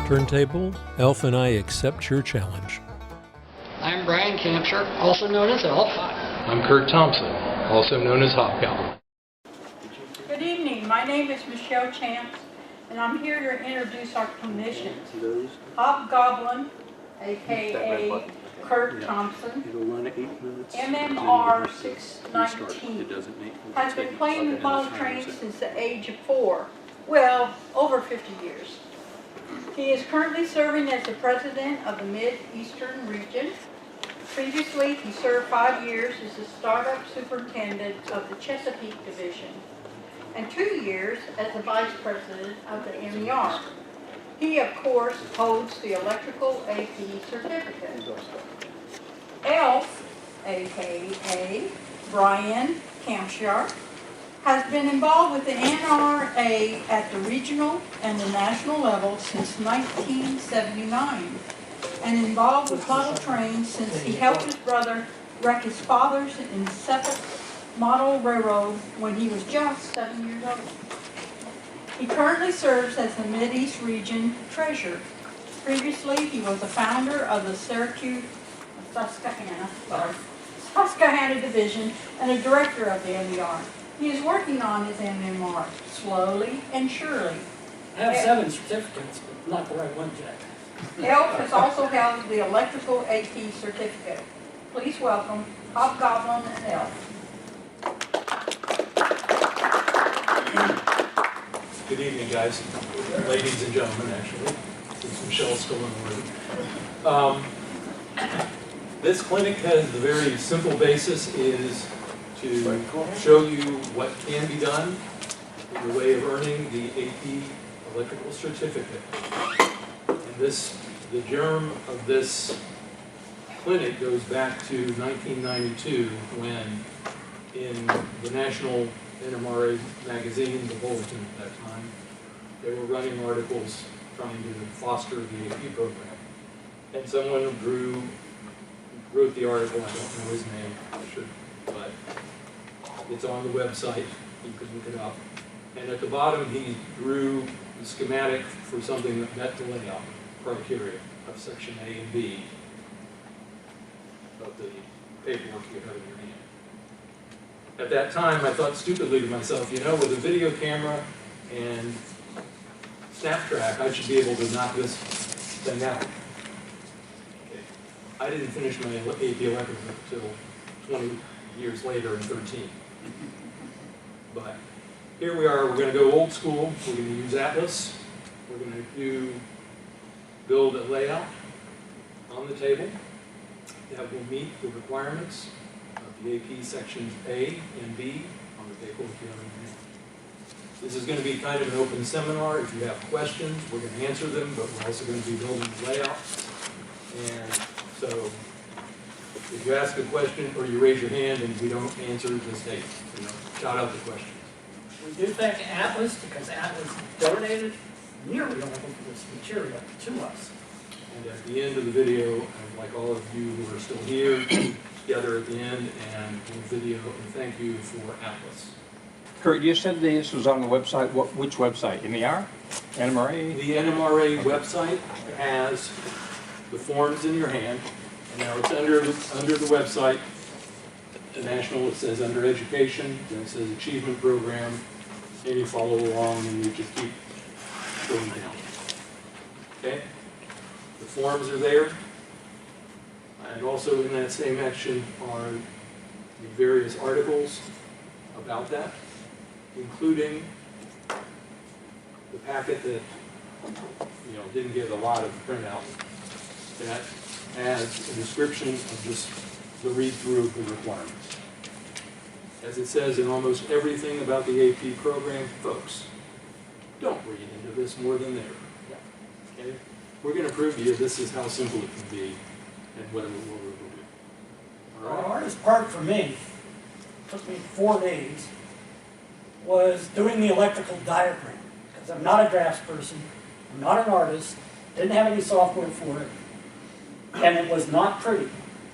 turntable, Elf and I accept your challenge. I'm Brian Kampschroer, also known as Elf. I'm Kurt Thompson, also known as Hobgoblin. Good evening. My name is Michelle Chance, and I'm here to introduce our clinicians. Hobgoblin, aka Kurt Thompson, MMR 619, has been playing the bottle train since the age of 4. Well, over 50 years. He is currently serving as the president of the Mid-Eastern region. Previously, he served 5 years as the startup superintendent of the Chesapeake division and 2 years as the vice president of the MER. He, of course, holds the electrical AP certificate. Elf, aka Brian Kampschroer, has been involved with the NRA at the regional and the national level since 1979 and involved with model trains since he helped his brother wreck his father's in Suffolk Model Railroad when he was just 7 years old. He currently serves as the Mid-East Region Treasurer. Previously, he was the founder of the Susquehanna Division and a director of the MER. He is working on his MMR, slowly and surely. I have 7 certificates, but not the right one yet. Elf has also held the electrical AP certificate. Please welcome Hobgoblin and Elf. Good evening, guys. Ladies and gentlemen, actually, since Michelle's still in the room. This clinic has the very simple basis is to show you what can be done in the way of earning the AP electrical certificate. And the germ of this clinic goes back to 1992 when in the National NMRA magazine, the Bulletin at that time, they were running articles trying to foster the AP program. And someone wrote the article, I don't know his name, I should, but it's on the website, you can look it up. And at the bottom, he drew the schematic for something that met the layout criteria of section A and B of the paperwork you have in your hand. At that time, I thought stupidly to myself, you know, with a video camera and SnapTrack, I should be able to knock this thing out. Okay. I didn't finish my AP electrical until 20 years later in 13. But here we are, we're going to go old school. We're going to use Atlas. We're going to build a layout on the table that will meet the requirements of the AP sections A and B on the paperwork you have in your hand. This is going to be kind of an open seminar. If you have questions, we're going to answer them, but we're also going to be building the layout. And so if you ask a question or you raise your hand and we don't answer, just hey, shout out the questions. We do thank Atlas because Atlas donated nearly all of this material to us. And at the end of the video, I'd like all of you who are still here together at the end and we'll video and thank you for Atlas. Kurt, you said this was on the website. Which website? MER? NMRA? The NMRA website has the forms in your hand. And now it's under the website, the national, it says under education, then it says achievement program, and you follow along and you just keep going down. Okay? The forms are there. And also in that same action are the various articles about that, including the packet that didn't get a lot of printout that has a description of just the read-through of the requirements. As it says in almost everything about the AP program, folks, don't read into this more than there. Okay? We're going to prove to you this is how simple it can be and what it will do. All right? The hardest part for me, took me 4 days, was doing the electrical diagram. Because I'm not a draftsperson, I'm not an artist, didn't have any software for it, and it was not pretty.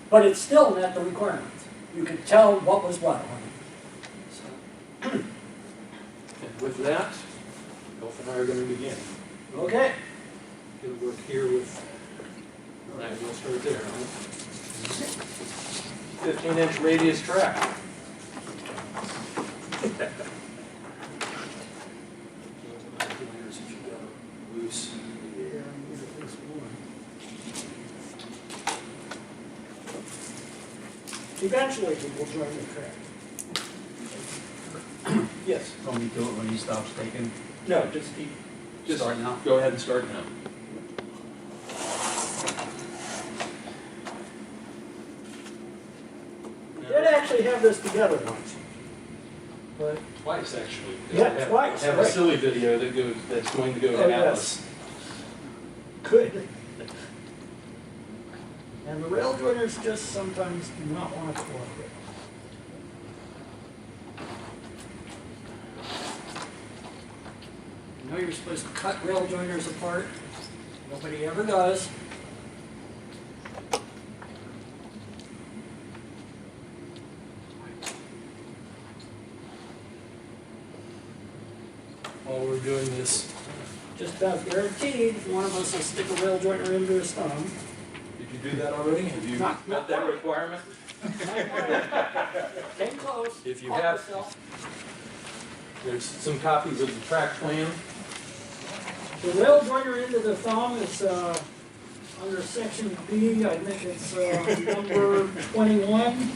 But it still met the requirements. You could tell what was what on it. So. And with that, Elf and I are going to begin. Okay. Gonna work here with, all right, we'll start there. 15-inch radius track. Loose. Eventually, we will join the track. Yes. Don't we do it when he stops taking? No, just keep. Just Start now? Go ahead and start now. We did actually have this together once. But, Twice, actually. Yeah, I have- twice, I have a right. silly video that's going to go Oh, to yes. Alice. good. And the rail joiners just sometimes do not want to cooperate. You know you're supposed to cut rail joiners apart. Nobody ever does. While we're doing this, Just about guaranteed, one of us will stick a rail joiner into his thumb. did you do that already? Have you Not- met that requirement? Came close. If you Caught have- myself. There's some copies of the track plan. The rail joiner into the thumb is under section B, I think it's number 21.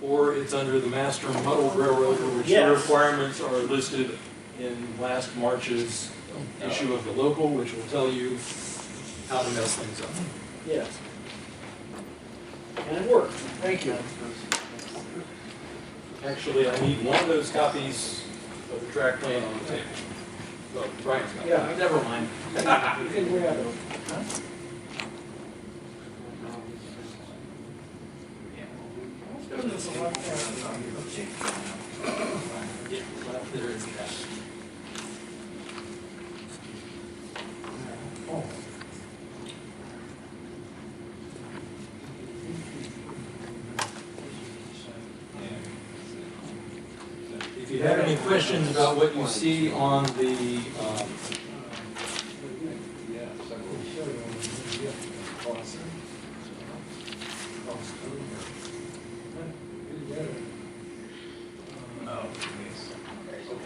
Or it's under the Master Model Railroad, which the Yes. requirements are listed in last March's issue of the local, which will tell you how to mess things up. Yes. And it worked. Thank you. Actually, I need one of those copies of the track plan on the table. Well, Brian's got it. Yeah. Never mind. You can grab it. Yeah, left there is that. If you have any questions about what you see on the,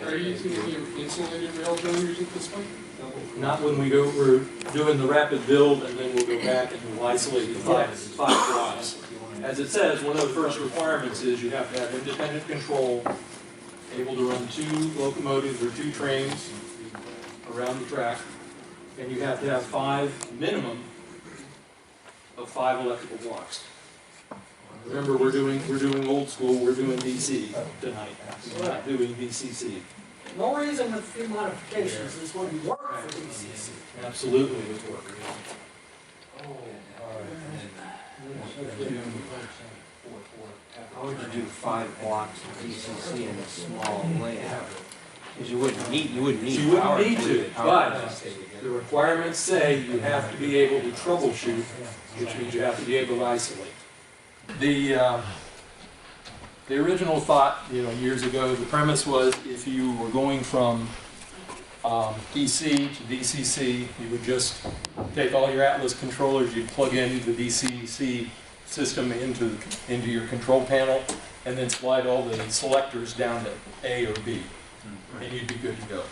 Are you using any insulated rail joiners at this point? not when we're doing the rapid build, and then we'll go back and we'll isolate the five blocks. As it says, one of the first requirements is you have to have independent control, able to run 2 locomotives or 2 trains around the track, and you have to have minimum of 5 electrical blocks. Remember, we're doing old school, we're doing DC tonight, we're not doing DCC. No reason with few modifications, this wouldn't work for DCC. Absolutely it would work. How would you do 5 blocks of DCC in a small layout? Because you wouldn't need You wouldn't need to, but the requirements say you have to be able to troubleshoot, which means you have to be able to isolate. The original thought, years ago, the premise was if you were going from DC to DCC, you would just take all your Atlas controllers, you'd plug in the DCC system into your control panel, and then slide all the selectors down to A or B, and you'd be good to go.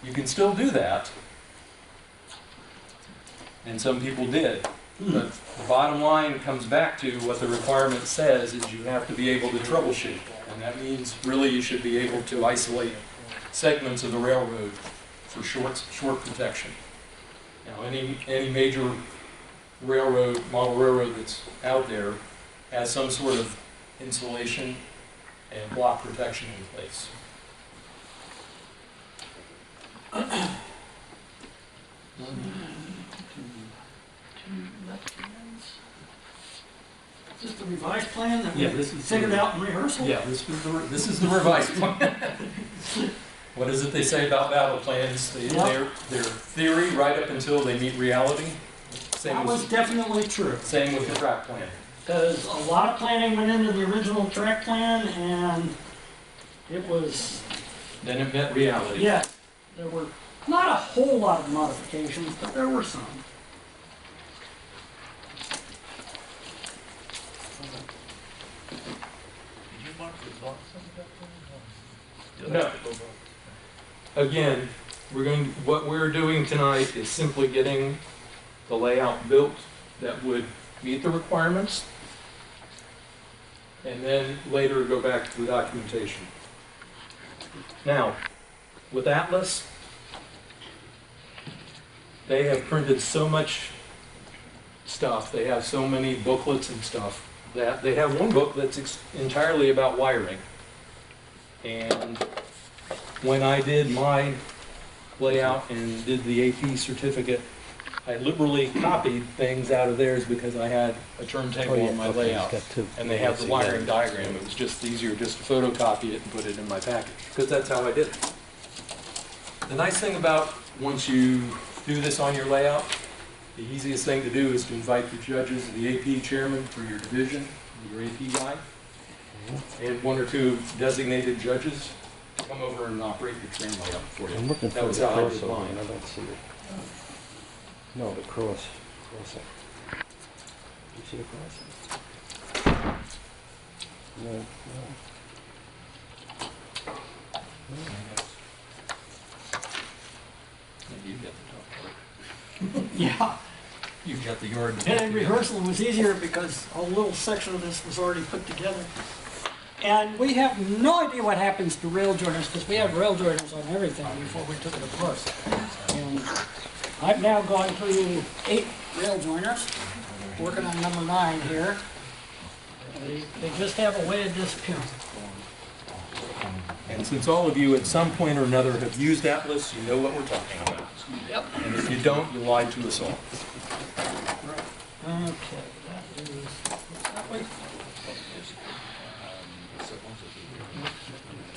You can still do that, and some people did. But the bottom line comes back to what the requirement says is you have to be able to troubleshoot. And that means really you should be able to isolate segments of the railroad for short protection. Any major model railroad that's out there has some sort of insulation and block protection in place. Is this the revised plan that we Yeah, this is- figured out in rehearsal? Yeah, this is the revised plan. What is it they say about battle plans? They're theory right up until they meet reality. That was definitely true. Same with the track plan. Because a lot of planning went into the original track plan, and it was then it met reality. Yeah, there were not a whole lot of modifications, but there were some. No. Again, what we're doing tonight is simply getting the layout built that would meet the requirements, and then later go back to the documentation. Now, with Atlas, they have printed so much stuff, they have so many booklets and stuff, that they have one book that's entirely about wiring. And when I did my layout and did the AP certificate, I liberally copied things out of theirs because I had a turntable on my layout. And they have the wiring diagram. It was just easier just to photocopy it and put it in my package, because that's how I did it. The nice thing about once you do this on your layout, the easiest thing to do is to invite the judges, the AP chairman for your division, your AP guy, and one or two designated judges to come over and operate your train layout for you. I'm looking That for was the how I did crossover, mine. and I don't see it. No, the crossing. You see the crossing? No, no. You've got the top part. Yeah, You've got the yard. and in rehearsal it was easier because a little section of this was already put together. And we have no idea what happens to rail joiners because we had rail joiners on everything before we took it apart. And I've now gone through 8 rail joiners, working on number 9 here. They just have a way of disappearing. And since all of you at some point or another have used Atlas, you know what we're talking about. Yep. And if you don't, you lied to us all. Okay, that is that way.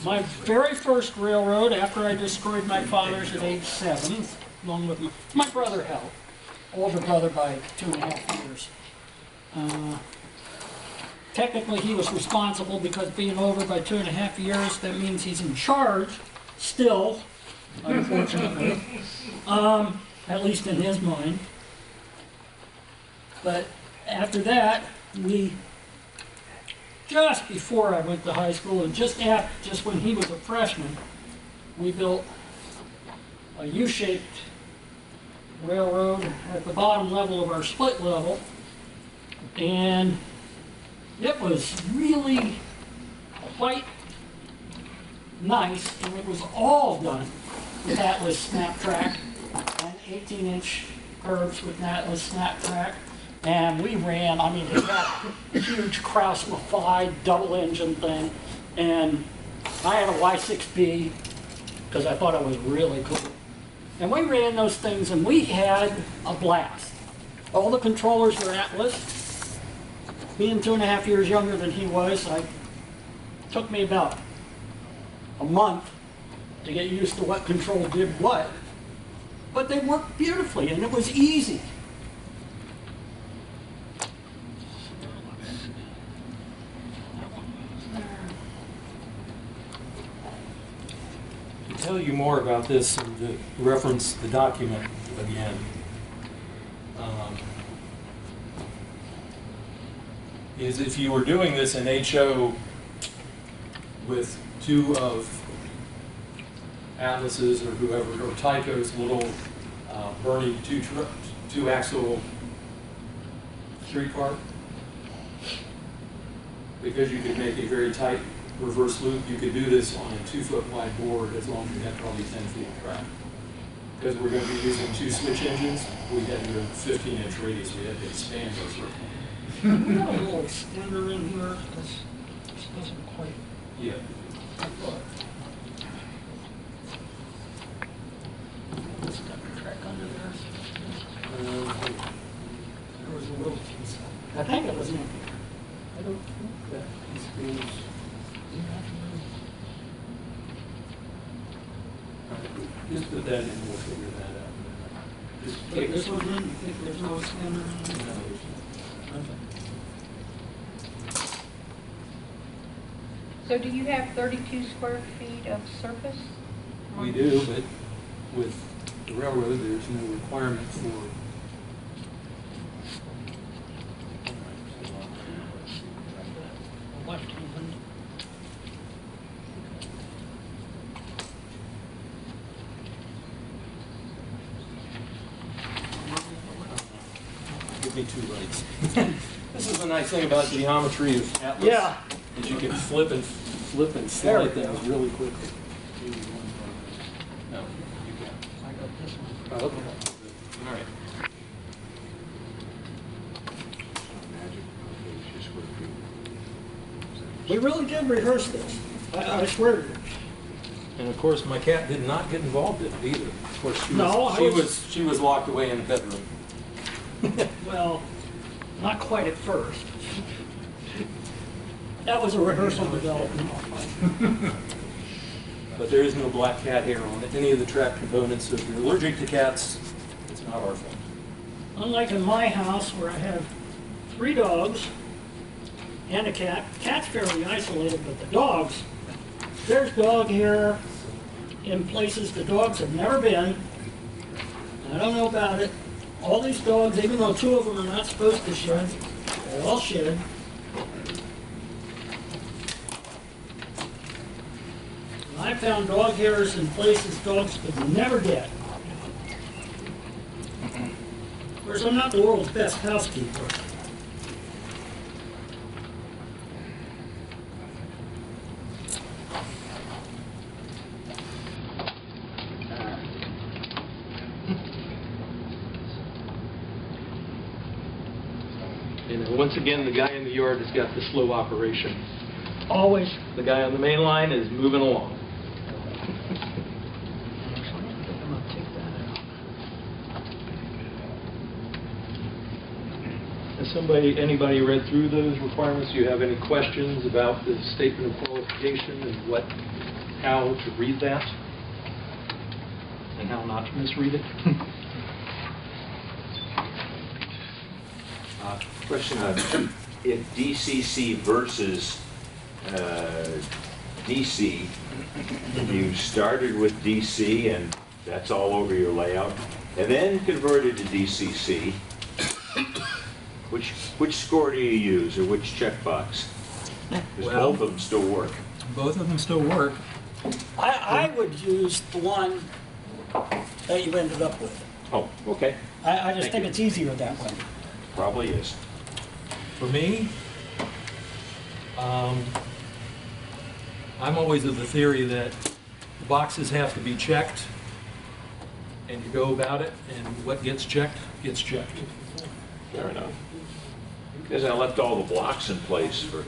My very first railroad, after I destroyed my father's at age 7, along with my brother helped, older brother by 2.5 years. Technically, he was responsible because being over by 2.5 years, that means he's in charge still, unfortunately, at least in his mind. But after that, just before I went to high school and just when he was a freshman, we built a U-shaped railroad at the bottom level of our split level, and it was really quite nice, and it was all done with Atlas snap track and 18-inch curves with Atlas snap track. And we ran, I mean, it got a huge Kraus Maffei double engine thing, and I had a Y6B because I thought it was really cool. And we ran those things and we had a blast. All the controllers were Atlas. Being 2.5 years younger than he was, it took me about a month to get used to what control did what. But they worked beautifully and it was easy. To tell you more about this, and to reference the document again, is if you were doing this in HO with 2 of Atlas's or whoever, or Tyco's little Bernie 2-axle streetcar, because you could make a very tight reverse loop, you could do this on a 2-foot wide board as long as you had probably 10 feet of track. Because we're going to be using 2 switch engines, we had to go 15-inch radius, we had to expand those. We got a little extender in here. This doesn't quite. Yeah. Let's got the track under there. There was a little piece. I think it was in here. I don't think that piece goes. Just put that in, we'll figure that out. Just Okay, this one, you think there's no extender in there? So do you have 32 square feet of surface? We do, but with the railroad, there's no requirement for. Left hand. Give me 2 lights. This is the nice thing about geometry of Atlas. Yeah. Is you can flip and There we slide go. things really quickly. No, you can't. I got this one. Oh, okay. All right. We really did rehearse this. I swear to you. And of course, my cat did not get involved in it either. Of course, No, she was locked away in the bedroom. Well, not quite at first. That was a rehearsal development. But there is no black cat hair on it, any of the track components. So if you're allergic to cats, it's not our fault. Unlike in my house where I have 3 dogs and a cat. Cat's fairly isolated, but the dogs, there's dog hair in places the dogs have never been. I don't know about it. All these dogs, even though 2 of them are not supposed to shed, they all shed. I found dog hairs in places dogs could never get. Of course, I'm not the world's best housekeeper. And once again, the guy in the yard has got the slow operation. Always. The guy on the main line is moving along. I'm gonna take that out. Has anybody read through those requirements? Do you have any questions about the statement of qualification and how to read that? And how not to misread it? Question on if DCC versus DC, you started with DC and that's all over your layout, and then converted to DCC, which score do you use, or which checkbox? Because Well, both of them still work. Both of them still work. I would use the one that you ended up with. Oh, okay. I just Thank think you. it's easier that way. Probably is. For me, I'm always of the theory that the boxes have to be checked, and you go about it, and what gets checked, gets checked. Fair enough. Because I left all the blocks in place for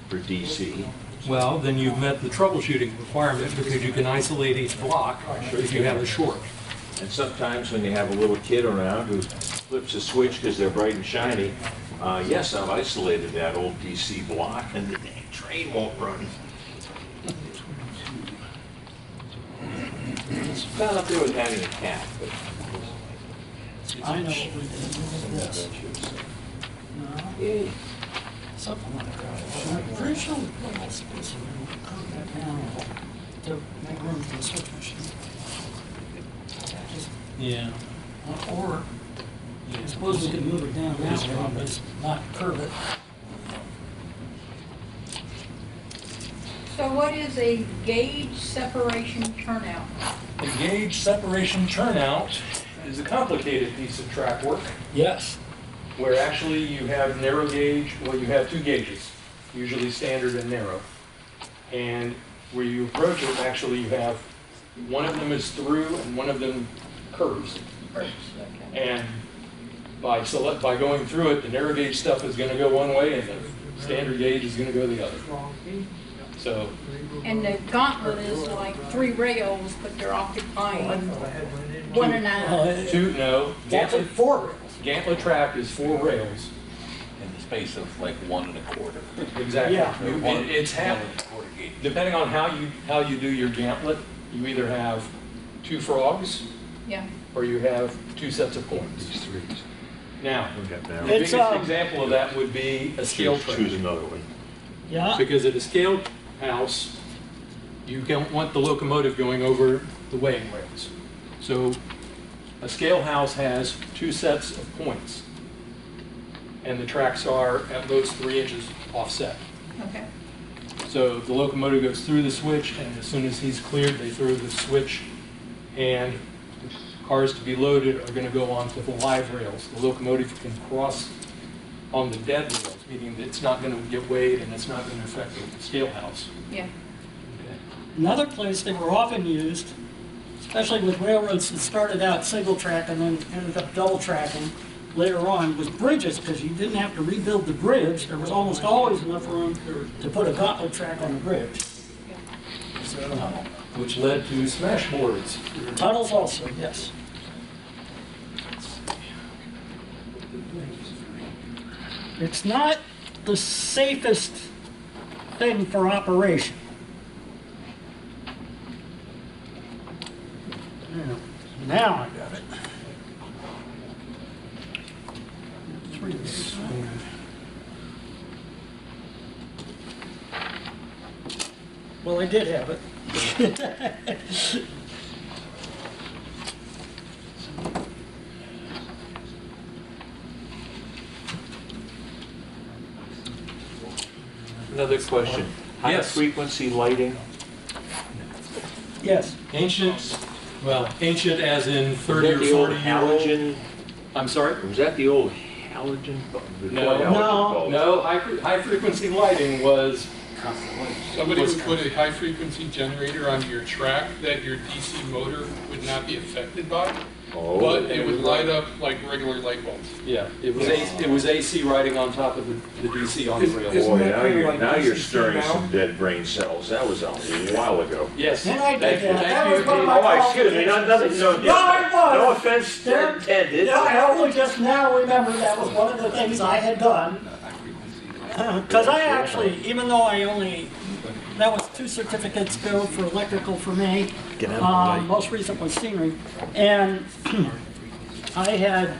DC. Well, then you've met the troubleshooting requirement because you can isolate each block if you have a short. And sometimes when you have a little kid around who flips a switch because they're bright and shiny, yes, I've isolated that old DC block and the dang train won't run. It's not up there with having a cat, but I know what we did with this. No, something like that. I'm pretty sure we put all space around it, curve that down to make room for the switch machine. Just, Yeah. or, I suppose we could move it down that way, but just not curve it. So what is a gauge separation turnout? A gauge separation turnout is a complicated piece of track work Yes. where actually you have narrow gauge, well, you have 2 gauges, usually standard and narrow. And where you approach it, actually you have, one of them is through and one of them curves. And by going through it, the narrow gauge stuff is going to go one way and the standard gauge is going to go the other. So, And the gauntlet is like 3 rails, but they're occupying 1.5. Actually, 4 rails. Gantlet track is 4 rails. in the space of like 1 1/4. Exactly. Yeah. It's half, depending on how you do your gantlet, you either have 2 frogs Yeah. or you have 2 sets of points. Now, the It's, biggest example of that would be a scale track. choose another one. Yeah. Because at a scale house, you don't want the locomotive going over the weighing rails. So a scale house has 2 sets of points, and the tracks are at most 3 inches offset. Okay. So the locomotive goes through the switch, and as soon as he's cleared, they throw the switch, and the cars to be loaded are going to go onto the live rails. The locomotive can cross on the dead rails, meaning that it's not going to get weighed and it's not going to affect the scale house. Yeah. Okay. Another place they were often used, especially with railroads that started out single track and then ended up double tracking later on, was bridges, because you didn't have to rebuild the bridge. There was almost always enough room to put a gauntlet track on the bridge. So, Which led to smash boards. tunnels also, yes. It's not the safest thing for operation. Now I got it. Well, I did have it. Another question. High Yes. frequency lighting? Yes. Ancient, well, ancient as in Was 30 that or the old 40-year-old. halogen? I'm sorry? Was that the old halogen? Before No. halogen No. bulbs? No, high frequency lighting was, Somebody would put a high-frequency generator on your track that your DC motor would not be affected by, Oh, but it would light up like regular light bulbs. yeah, it was AC riding on top of the DC on the rail. boy, now you're stirring some dead brain cells. That was a while ago. Yes. And I did Thank you, that. thank That you. was one of my Oh, excuse me, nothing, no, No, it was. no offense intended. Yeah, I only just now remember that was one of the things I had done. Because I actually, even though I only, that was 2 certificates go for electrical for me. Most recent was scenery. And I had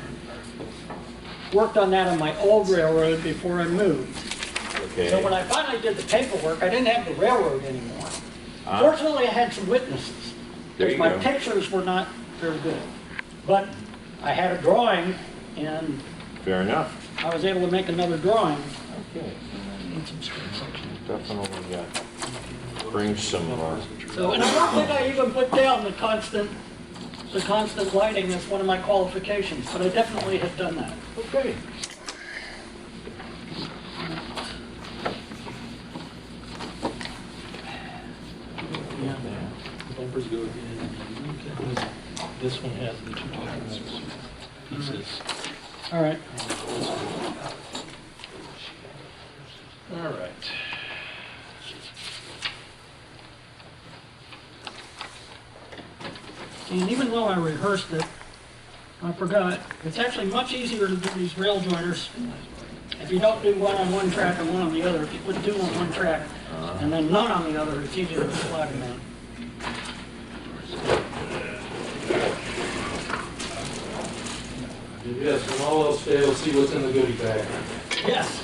worked on that on my old railroad before I moved. Okay. So when I finally did the paperwork, I didn't have the railroad anymore. Fortunately, I had some witnesses. There you My go. pictures were not very good. But I had a drawing, and Fair enough. I was able to make another drawing. Okay. Definitely bring some, So, and I don't think I even put down the constant lighting as one of my qualifications, but I definitely have done that. okay. Bumpers go again. This one has the 2 different pieces. All right. All right. And even though I rehearsed it, I forgot, it's actually much easier to do these rail joiners if you don't do one on one track and one on the other. If you put 2 on one track and then none on the other, it's easier to slide them in. Yes, when all else fails, see what's in the goodie bag. Yes.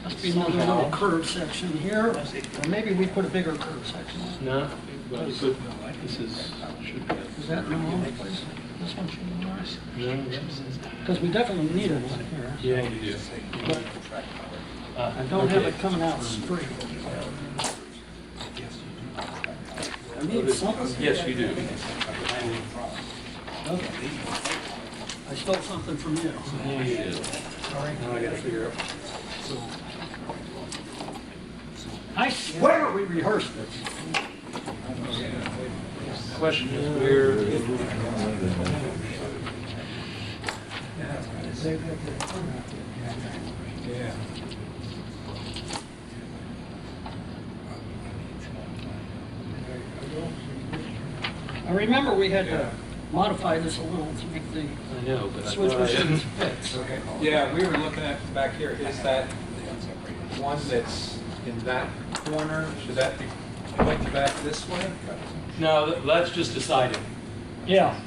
Must be another little curve section here, or maybe we put a bigger curve section. No, but this is, should be. Is that no? This one should be nice. No, Because we definitely needed one here. yeah, you do. But I don't have it coming out straight. I need something. Yes, you do. Okay. I stole something from you. Yeah, you do. Now I gotta figure out. I swear we rehearsed this. Question is where, I remember we had to modify this a little to make the I know, but I switch thought I machines had. fit. Yeah, we were looking at back here, is that one that's in that corner, should that be pointed back this way? No, that's just deciding. Yeah.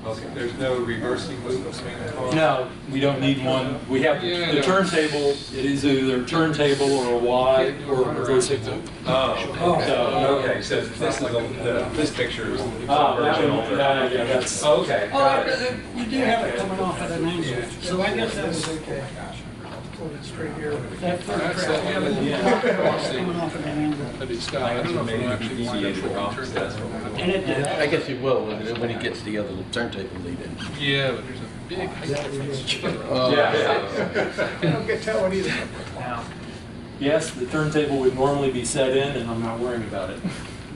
Okay, there's no reversing movement between the car? No, we don't need one. We have Yeah, the no. turntable. It is either a turntable or a Y or a reversing. Okay, so this is, this picture is the original. Yeah, that's. Okay, got it. You do have it coming off at an angle, so I guess that's okay. Straight here. That third That's track, that we have one. it coming off at an angle. But it's not, I don't know if it'll actually wind up going And it did. I guess he will when he gets the other turntable lead in. Yeah, but there's a big height difference. I don't get that one either. Yes, the turntable would normally be set in, and I'm not worrying about it.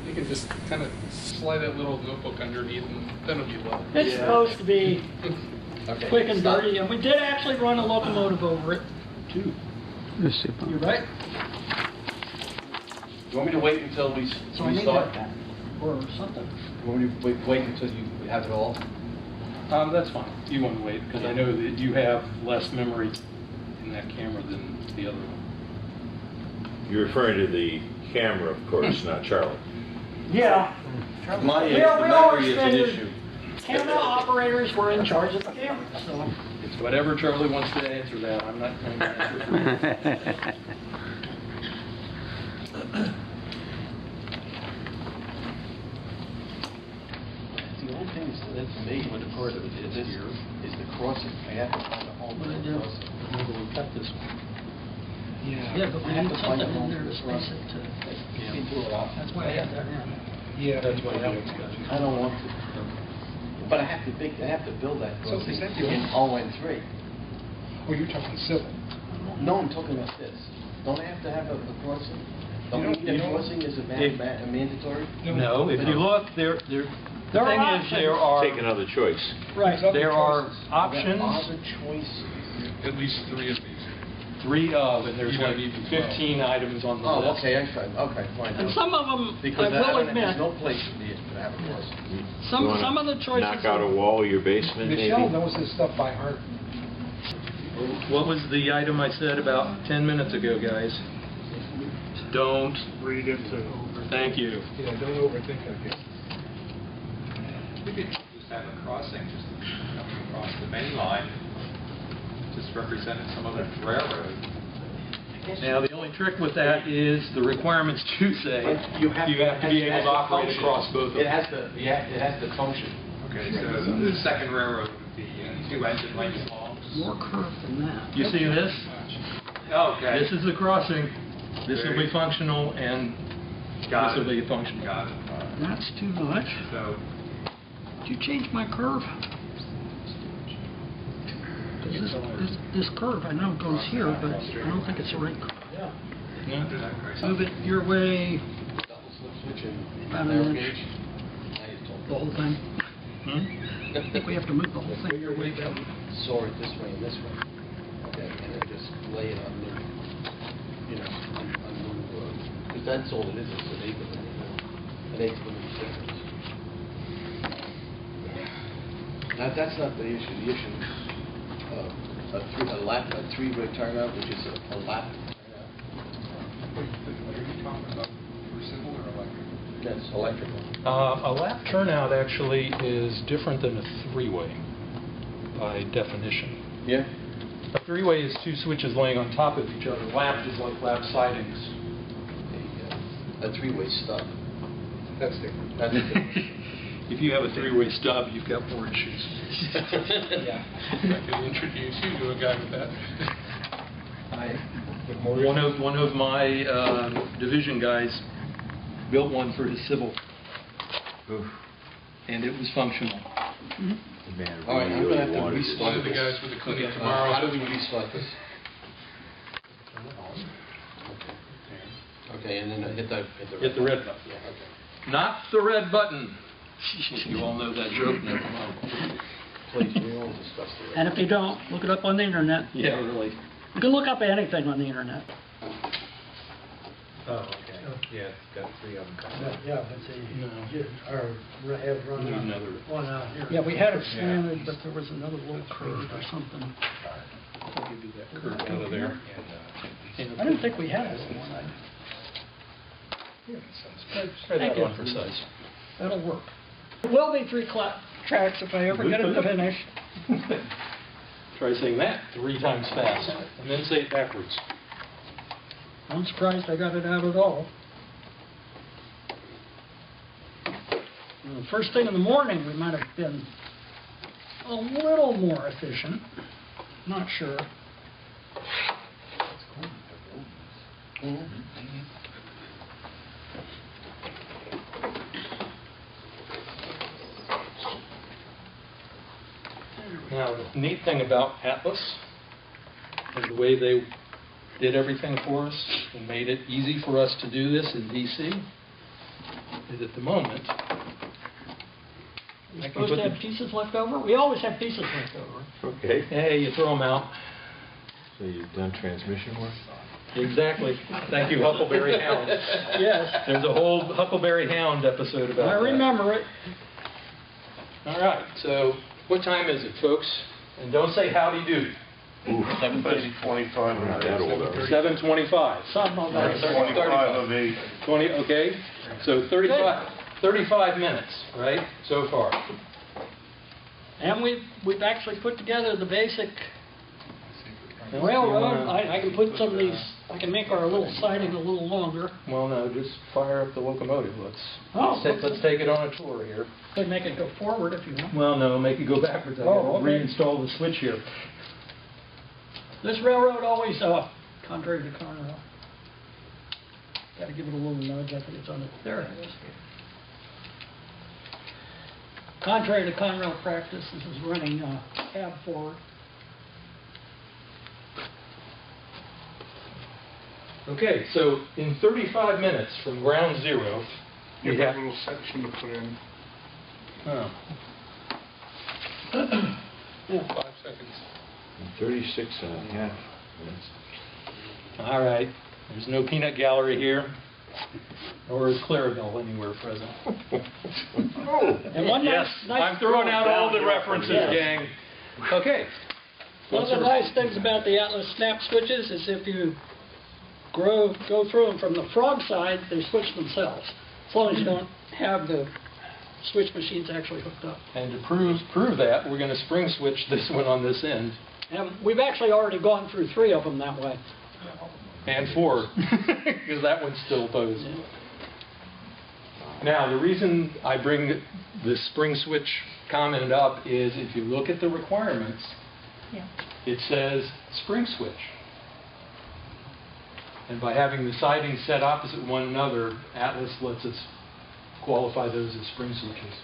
You can just kind of slide that little notebook underneath and then it'll be low. It's supposed to be Okay. quick and dirty, and we did actually run a locomotive over it, too. You're right. You want me to wait until we So I need start? that, or something. You want me to wait until you have it all? That's fine. You want to wait, because I know that you have less memory in that camera than the other one. You're referring to the camera, of course, not Charlie. Yeah. My We the always memory is an figured issue. camera operators were in charge of the camera, so. It's whatever Charlie wants to answer that. I'm not going to answer for you. The only thing that's me with the part of it is this is the crossing. I have to find a home for the crossing. Remember, we cut this one. Yeah, but we I have need to find something a in home there for to this space crossing. it to, You can pull it off. that's why I had that in. Yeah, that's why that one's got I don't want to. But I have to build that So crossing is that the in ON3. Oh, you're talking civil. No, I'm talking about this. Don't I have to have a crossing? Don't You we don't- need you a don't- crossing as a mandatory? No, if you look, the There thing are is, options. there are, Take another choice. Right. there are options, Other choice. At least 3 of these. 3 of, and there's You don't like need 15 items on the Oh, list. okay, okay, fine. And some of them, Because I will there's admit, no place for me to have a crossing. You some wanna of the choices. Knock out a wall of your basement, maybe? Michelle knows this stuff by heart. What was the item I said about 10 minutes ago, guys? Don't read it. Thank you. Yeah, don't overthink it. We could just have a crossing, just coming across the main line, just representing some other railroad. Now, the only trick with that is the requirements do say you have to be able to operate across both of them. It has to function. Okay, so the second railroad would be 2 engine lengths long. More curve than that. You see this? Okay. This is the crossing. This will be functional, and Got this will it. be functional. Got it. That's too much. So, Did you change my curve? 'Cause this curve, I know goes here, but I don't think it's the right curve. Yeah. Move it your way, Double slip switch and About an narrow inch. gauge. Now you're talking. the whole thing. Hmm? I think we have to move the whole thing your way down. Saw it this way and this way. Okay, and then just lay it on the, because that's all it is, it's an eighth of an eighth of an inch difference. Now, that's not the issue. The issue is a three-way turnout, which is a lap turnout. what are you talking about, for civil or electric? That's electrical. A lap turnout actually is different than a 3-way by definition. Yeah? A 3-way is 2 switches laying on top of each other. Lap is like lap sidings. A three-way stub. That's different. That's different. If you have a 3-way stub, you've got more issues. I could introduce you to a guy with that. One of my division guys built one for his civil, and it was functional. Man, All right, I'm gonna have to One restart of the this. guys with the clinic How tomorrow. do we restart this? Okay, and then hit the red button. Yeah, okay. Not the red button. You all know that joke, never mind. Please, we all discuss the. And if you don't, look it up on the internet. Yeah, really. You can look up anything on the internet. Oh, okay. Yeah, it's got 3 of them coming. Yeah, but see, or have run Need another. one out here. Yeah, we had it slanted, but there was another little curve or something. I'll give you that curve out of there. I didn't think we had this one. Try that one for size. That'll work. It will be 3 tracks if I ever get it to finish. Try saying that 3 times fast, and then say it backwards. I'm surprised I got it out at all. First thing in the morning, we might have been a little more efficient. Not sure. Now, the neat thing about Atlas is the way they did everything for us and made it easy for us to do this in DC is at the moment. We're supposed to have pieces left over? We always have pieces left over. Okay. Hey, you throw them out. So you've done transmission work? Exactly. Thank you, Huckleberry Hound. Yes. There's a whole Huckleberry Hound episode about that. I remember it. All right, so what time is it, folks? And don't say howdy do. 7:25. Not that old, are we? 7:25. Something like that. 25 of 8. 20, okay. So 35 minutes, right, so far. And we've actually put together the basic railroad. I can put some of these, I can make our little siding a little longer. Well, no, just fire up the locomotive. Let's take it on a tour here. Could make it go forward if you want. Well, no, make it go backwards. I gotta reinstall the switch here. This railroad always, contrary to Conrail, got to give it a little nudge. I think it's on it. There it is. Contrary to Conrail practice, this is running cab forward. Okay, so in 35 minutes from ground zero, we have a little section to put in. Oh. 5 seconds. 36 and a half minutes. All right. There's no peanut gallery here, or is Clarabelle anywhere present? And one yes, nice I'm throwing out all the references, gang. Okay. One of the nice things about the Atlas snap switches is if you go through them from the frog side, they switch themselves, as long as you don't have the switch machines actually hooked up. And to prove that, we're going to spring switch this one on this end. And we've actually already gone through 3 of them that way. And 4, because that one's still posed. Now, the reason I bring the spring switch comment up is if you look at the requirements, it says spring switch. And by having the sidings set opposite one another, Atlas lets us qualify those as spring switches.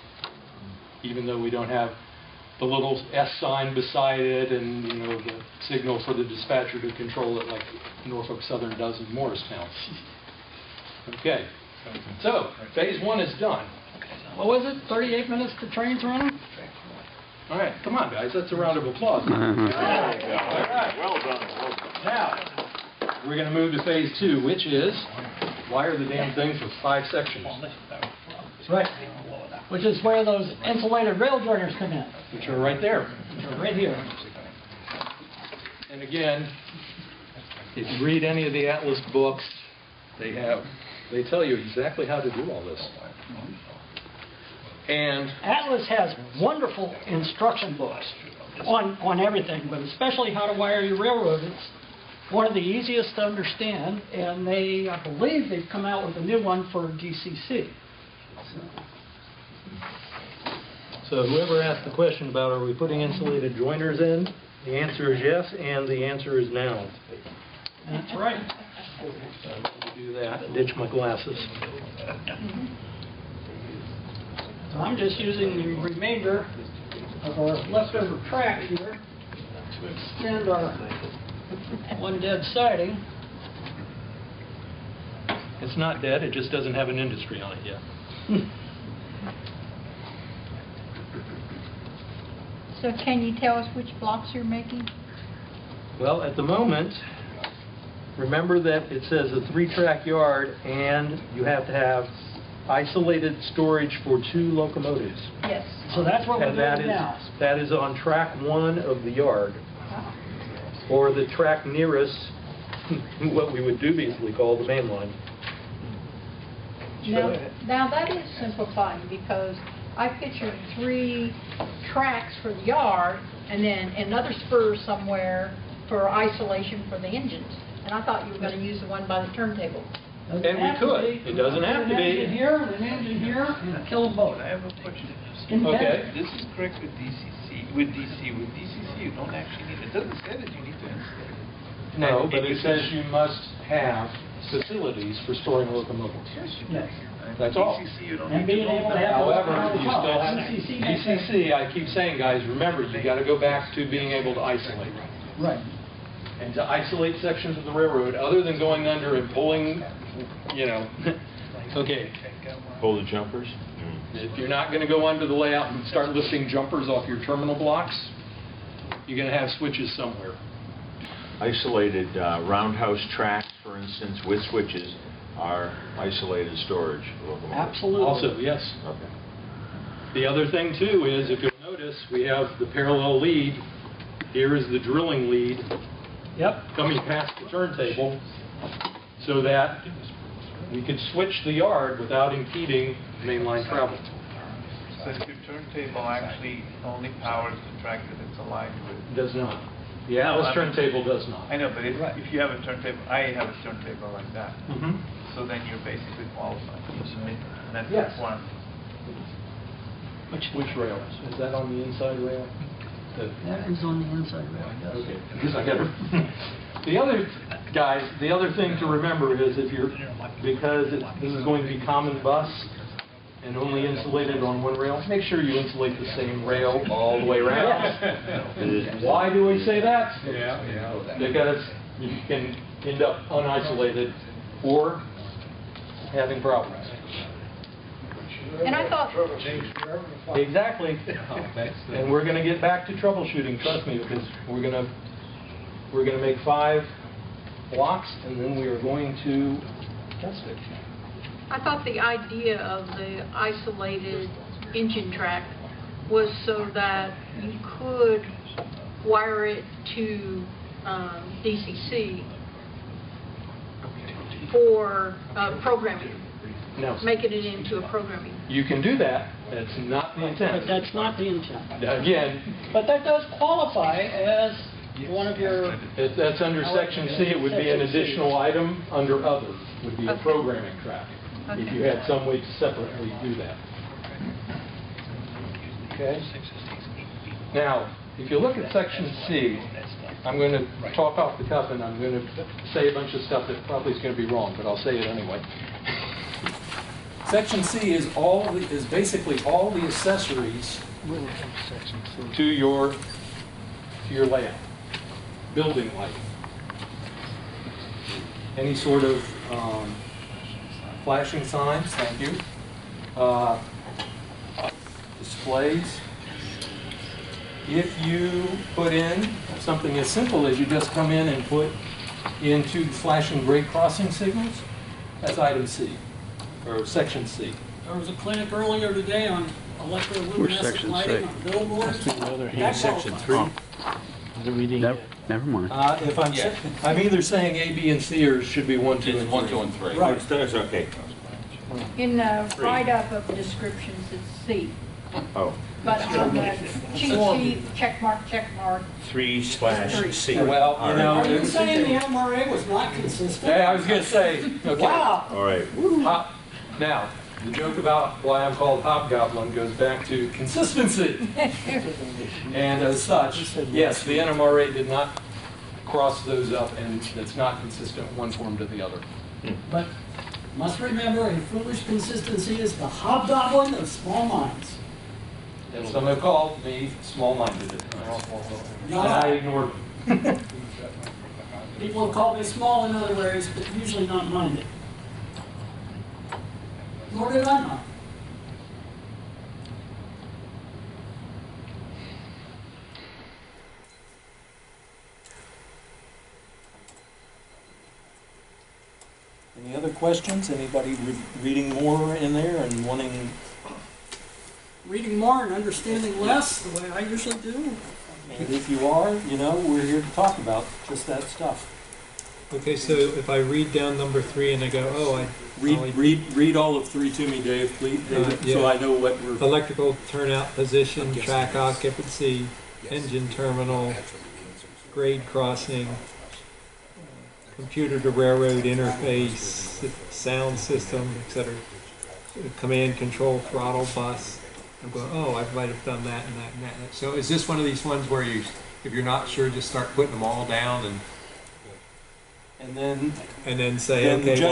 Even though we don't have the little S sign beside it and, you know, the signal for the dispatcher to control it like Norfolk Southern does in Morristown. Okay, so phase 1 is done. What was it, 38 minutes to trains running? All right, come on, guys, that's a round of applause. All right. Well done. Now, we're going to move to phase 2, which is wire the damn things with 5 sections. Right. Which is where those insulated rail joiners come in. Which are right there. Which are right here. And again, if you read any of the Atlas books, they tell you exactly how to do all this. And Atlas has wonderful instruction books on everything, but especially how to wire your railroad. It's one of the easiest to understand, and I believe they've come out with a new one for DCC. So whoever asked the question about are we putting insulated joiners in, the answer is yes, and the answer is now. That's right. So I'm do that, ditch my glasses. So I'm just using the remainder of our leftover track here to extend our one dead siding. It's not dead, it just doesn't have an industry on it yet. So can you tell us which blocks you're making? Well, at the moment, remember that it says a 3-track yard and you have to have isolated storage for 2 locomotives. Yes. So that's what we're And doing now. that is on track 1 of the yard. Or the track nearest, what we would dubiously call the main line. Now that is simplifying because I pictured 3 tracks for the yard and then another spur somewhere for isolation for the engines. And I thought you were going to use the one by the turntable. And we could. It doesn't have to An engine be. here, and an engine here, and kill them both. I have a question. Okay. This is correct with DCC. With DCC, you don't actually need, it doesn't say that you need to insulate it. No, And but if it says you must have facilities for storing locomotives. Yes. That's all. DCC, you don't And need to being know able to that. have However, those you still have DCC. DCC, I keep saying, guys, remember, you got to go back to being able to isolate. Right. And to isolate sections of the railroad, other than going under and pulling, you know, okay, Pull the jumpers? if you're not going to go under the layout and start lifting jumpers off your terminal blocks, you're going to have switches somewhere. Isolated roundhouse tracks, for instance, with switches, are isolated storage locomotives. Absolutely. Also, yes. Okay. The other thing too is, if you'll notice, we have the parallel lead. Here is the drilling lead Yep. coming past the turntable, so that we could switch the yard without impeding mainline travel. So if your turntable actually only powers the track that it's aligned with. Does not. The Atlas I mean- turntable does not. I know, but if you have a turntable, I have a turntable like that. Mhm. So then you're basically qualified to submit, and that's Yes. one. Which rail? Is that on the inside rail? That is on the inside rail, yes. Okay, because I got the other, guys, the other thing to remember is if you're, because this is going to be common bus and only insulated on one rail, make sure you insulate the same rail all the way around. Why do we say that? Because you can end up unisolated or having problems. And I thought, Exactly. And we're going to get back to troubleshooting, trust me, because we're going to make 5 blocks and then we are going to test it. I thought the idea of the isolated engine track was so that you could wire it to DCC for programming, No, making it into a programming. you can do that. That's not the But intent. that's not the intent. Again, But that does qualify as one of your, if that's under Section C, it would be an additional item under other, would be a Okay. programming track, if you had some way to separately do that. Okay? Now, if you look at Section C, I'm going to talk off the cuff and I'm going to say a bunch of stuff that probably is going to be wrong, but I'll say it anyway. Section C is basically all the accessories to your layout. Building lighting. Any sort of flashing signs, thank you. Displays. If you put in something as simple as you just come in and put into flashing grade crossing signals, that's item C, or Section C. there was a clinic earlier today on electroluminescent lighting on billboards. That Section qualifies. 3. Never mind. If I'm either saying A, B, and C, or should be 1, 2, and 3. 1, 2, and 3. Right. It's okay. In the write-up of the descriptions, it's C. Oh. But on the cheat sheet, check mark, 3/C. Well, you know, Are you saying the MRA was not consistent? Hey, I was going to say, okay. Wow. All right. Now, the joke about why I'm called Hobgoblin goes back to consistency. And as such, yes, the NMRA did not cross those up, and it's not consistent one form to the other. But must remember, a foolish consistency is the hobgoblin of small minds. And some have called me small-minded. And I ignored them. People have called me small in other ways, but usually not minded. Nor did I not. Any other questions? Anybody reading more in there and wanting? Reading more and understanding less, the way I usually do. And if you are, you know, we're here to talk about just that stuff. Okay, so if I read down number 3 and I go, oh, I Read all of 3 to me, Dave, please, so I know what we're... electrical turnout position, track occupancy, engine terminal, grade crossing, computer to railroad interface, sound system, etc. Command control throttle bus. I'm going, oh, I might have done that and that and that. So is this one of these ones where you, if you're not sure, just start putting them all down and then say, then okay,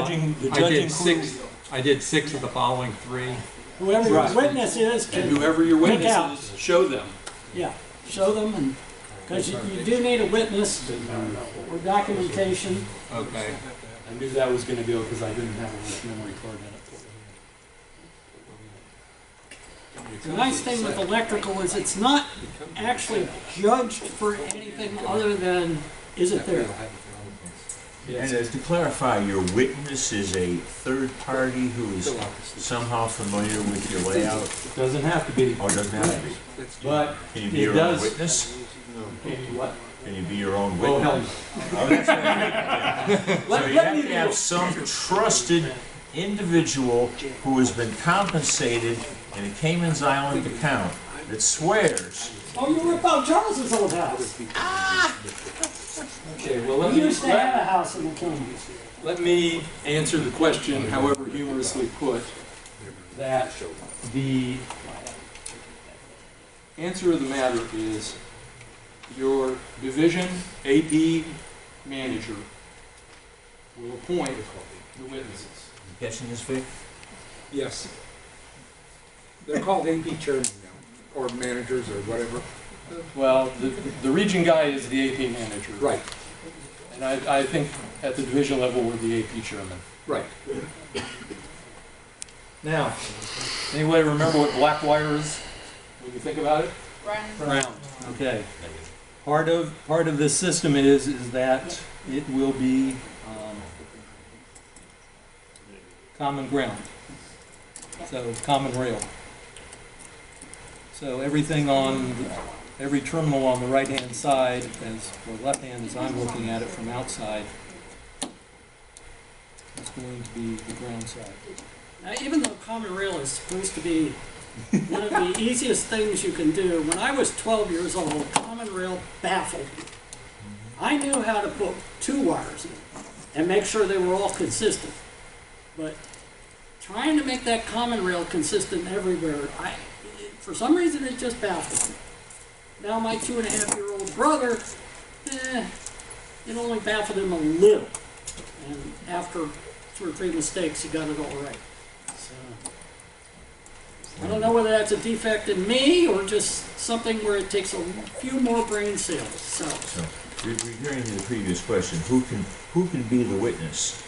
I did 6 of the following 3. Whoever your witness is And can whoever your pick witness out. is, show them. Yeah, show them, and because you do need a witness or documentation. Okay. I knew that was going to go because I didn't have a memory card in it. The nice thing with electrical is it's not actually judged for anything other than, is it there? And to clarify, your witness is a third party who is somehow familiar with your layout? Doesn't have to be. Oh, it doesn't have to be. But can you be it your does. own witness? Can you what? Can you be your own Oh, hell witness? Oh, that's right. So you have to have some trusted individual who has been compensated in a Cayman's Island account that swears. Oh, you were about Charles's old house. Okay, well, We used to have a house in the Caymans. let me answer the question, however humorously put, that the answer of the matter is your division AP manager will appoint the witnesses. You catching this, Vic? Yes. They're called AP chairmen now, or managers, or whatever. Well, the region guy is the AP manager. Right. And I think at the division level, we're the AP chairman. Right. Now, anybody remember what black wire is when you think about it? Ground. Okay. Part of this system is that it will be common ground. So common rail. So everything on every terminal on the right-hand side, or left-hand as I'm looking at it from outside, is going to be the ground side. Now, even though common rail is supposed to be one of the easiest things you can do, when I was 12 years old, common rail baffled me. I knew how to put 2 wires in and make sure they were all consistent. But trying to make that common rail consistent everywhere, for some reason it just baffled me. Now my 2.5-year-old brother, it only baffled him a little. And after 2 or 3 mistakes, he got it all right. So, I don't know whether that's a defect in me or just something where it takes a few more brain cells. So Referring to the previous question, who can be the witness?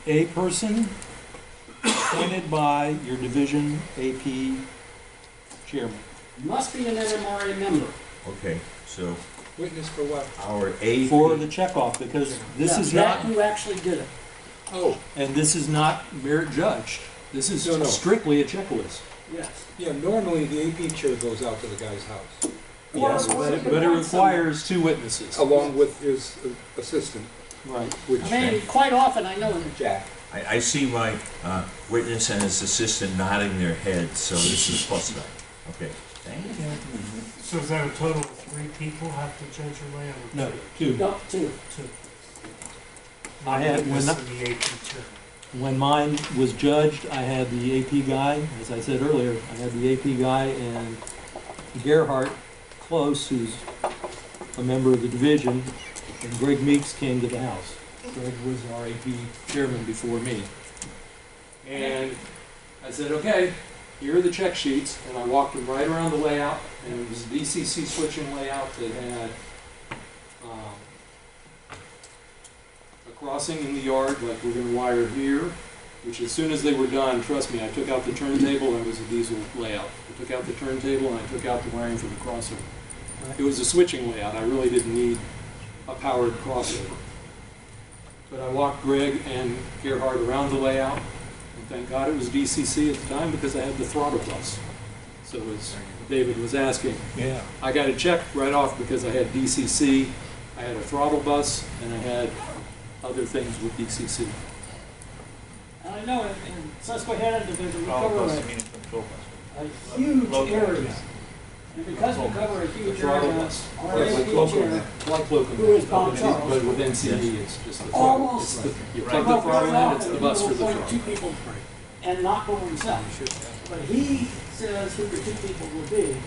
A person appointed by your division AP chairman. Must be an MMR member. Okay, so witness for what? Our AP for the checkoff, because this is not who actually did it. Oh, and this is not merit judged. This is strictly a checklist. Yes. Yeah. Normally the AP chair goes out to the guy's house. Yes, but it requires 2 witnesses along with his assistant. Right. Which I mean, quite often I know Jack. I see my witness and his assistant nodding their heads, so this is plus 9. Okay. Thank you. So is that a total of 3 people have to judge your layout? No, 2. No, 2. I had when mine was judged, I had the AP guy. As I said earlier, I had the AP guy and Gerhardt Close, who's a member of the division, and Greg Meeks came to the house. Greg was our AP chairman before me. And I said, okay, here are the check sheets, and I walked them right around the layout, and it was a DCC switching layout that had a crossing in the yard, like we're going to wire here, which as soon as they were done, trust me, I took out the turntable, and it was a diesel layout. I took out the turntable, and I took out the wiring for the crossover. It was a switching layout. I really didn't need a powered crossover. But I walked Greg and Gerhard around the layout, and thank God it was DCC at the time because I had the throttle bus. So as David was asking, I got a check right off because I had DCC, I had a throttle bus, and I had other things with DCC. And I know in Susquehanna Division, we All cover plus, a meaning control huge area. And because we cover a huge area, our AP chair, who is Bob Charles, But with NCD, it's just the almost, you but plug the throttle very in, often, it's he the bus for will the appoint two throttle. people and not go himself. But he says who the two people will be,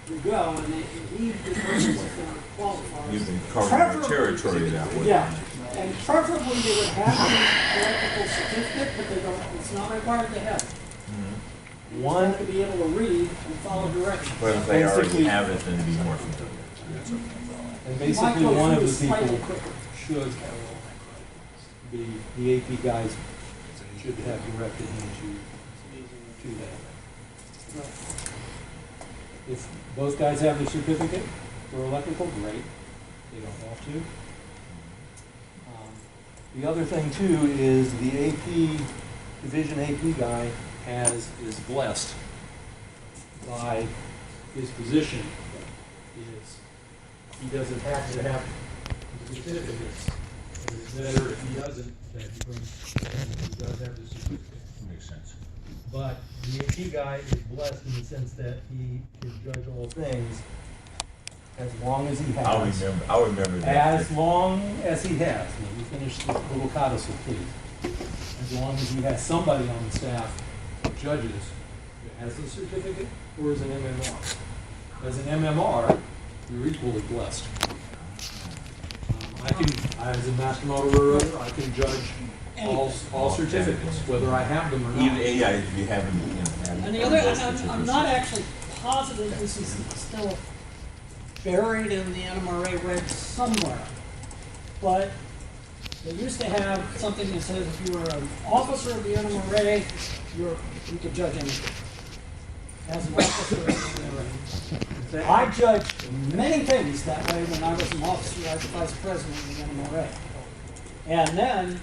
you go, and he determines if they're qualified. You've been covering your Preferably- territory that way. Yeah, and preferably they would have the electrical certificate, but they don't, it's not required to have it. You just have to be able to read and follow directions. But if they already Basically- have it, then be more familiar. And Might basically, go one of through the slightly people quicker. should, the AP guys should have directed him to that. If those guys have the certificate for electrical, great. They don't have to. The other thing too is the AP, Division AP guy is blessed by his position. He doesn't have to have the certificates. It's better if he doesn't, that he does have the certificate. Makes sense. But the AP guy is blessed in the sense that he can judge all things as long as he has. I'll remember that. As long as he has. Let me finish the little codicil, please. As long as he has somebody on the staff that judges that has the certificate or is an MMR. As an MMR, you're equally blessed. As a master model railroader, I can judge all certificates, whether I have them or not. Even AI, if you haven't, you know. And the other, I'm not actually positive this is still buried in the NMRA regs somewhere, but they used to have something that says if you were an officer of the NMRA, you could judge anything. As an officer of the NMRA. I judged many things that way when I was an officer. I was vice president of the NMRA. And then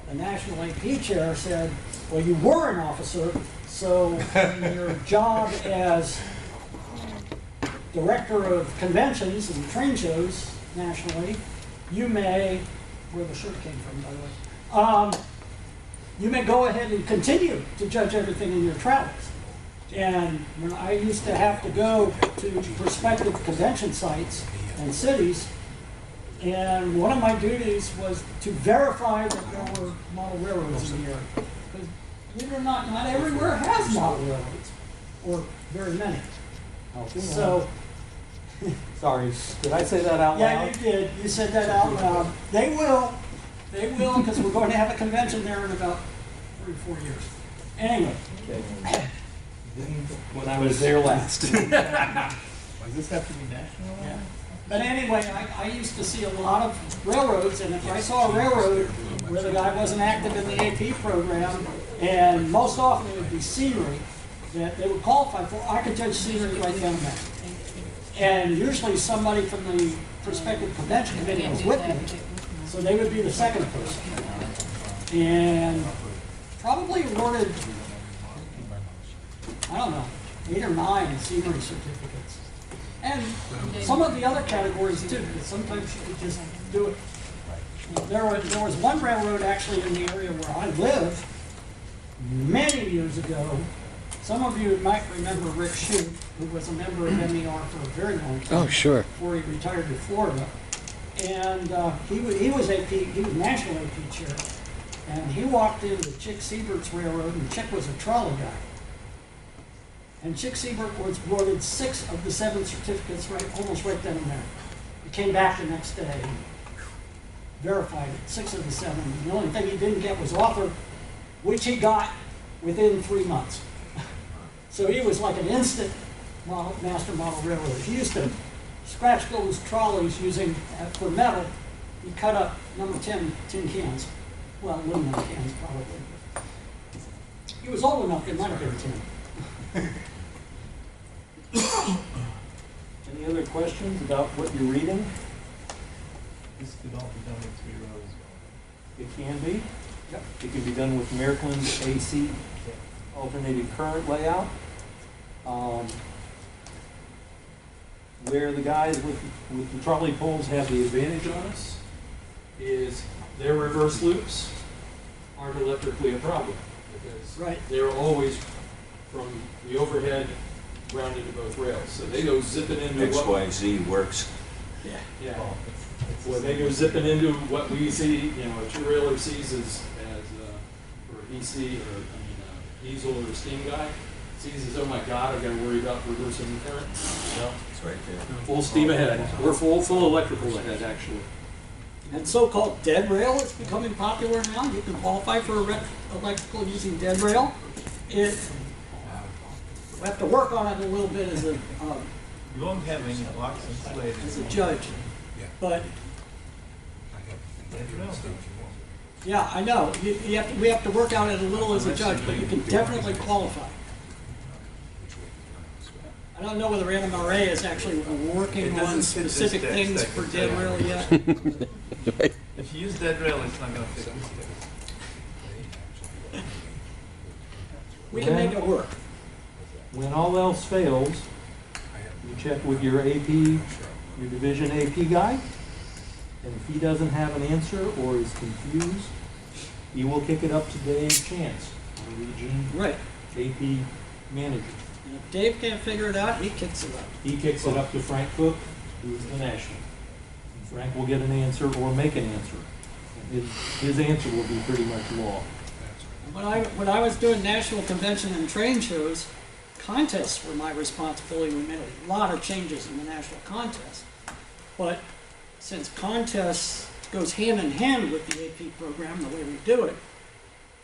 the national AP chair said, well, you were an officer, so in your job as director of conventions and train shows nationally, you may, where the shirt came from, by the way, you may go ahead and continue to judge everything in your travels. And when I used to have to go to prospective convention sites and cities, and one of my duties was to verify that there were model railroads in the area. Because believe it or not everywhere has model railroads, or very many. So, sorry, did I say that out loud? yeah, you did. You said that out loud. They will, because we're going to have a convention there in about 3 or 4 years. Anyway. When I was there last. Does this have to be national? Yeah. But anyway, I used to see a lot of railroads, and if I saw a railroad where the guy wasn't active in the AP program, and most often it would be scenery that they would qualify for, I could judge scenery right down there. And usually somebody from the prospective convention committee was with me, so they would be the second person. And probably awarded, I don't know, 8 or 9 scenery certificates. And some of the other categories too, because sometimes you could just do it. There was one railroad actually in the area where I live many years ago. Some of you might remember Rick Shute, who was a member of MER for a very long time. Oh, sure. Before he retired to Florida. And he was National AP chair. And he walked into Chick Siebert's railroad, and Chick was a trolley guy. And Chick Siebert was awarded 6 of the 7 certificates almost right then and there. He came back the next day and verified it, 6 of the 7. The only thing he didn't get was author, which he got within 3 months. So he was like an instant master model railroad. He used to scratch those trolleys using, for metal, he cut up number 10 tin cans. Well, aluminum cans probably. He was old enough, it might have been 10. Any other questions about what you're reading? This could all be done with 3 rows. It can be. Yep. It can be done with Merklin's AC alternating current layout. Where the guys with the trolley poles have the advantage on us is their reverse loops aren't electrically a problem, because they're always from the overhead grounded to both rails. So they go zipping into XYZ works. Yeah. Well, they go zipping into what we see, a two-railer sees as or a DC or diesel or a steam guy sees as, oh my God, I've got to worry about reversing the current. No, it's right there. Full steam ahead. We're full electrical ahead, actually. And so-called dead rail is becoming popular now. You can qualify for electrical using dead rail. We have to work on it a little bit as a You won't have any blocks insulated. as a judge, but yeah, I know. We have to work on it a little as a judge, but you can definitely qualify. I don't know whether NMRA is actually working on specific things for dead rail yet. If you use dead rail, it's not going to fix it. We can make it work. When all else fails, you check with your AP, your division AP guy, and if he doesn't have an answer or is confused, he will kick it up to Dave Chance, our region AP manager. And if Dave can't figure it out, he kicks it up. He kicks it up to Frank Cook, who is the national. And Frank will get an answer or make an answer. And his answer will be pretty much law. When I was doing national convention and train shows, contests were my responsibility. We made a lot of changes in the national contest. But since contests goes hand in hand with the AP program, the way we do it,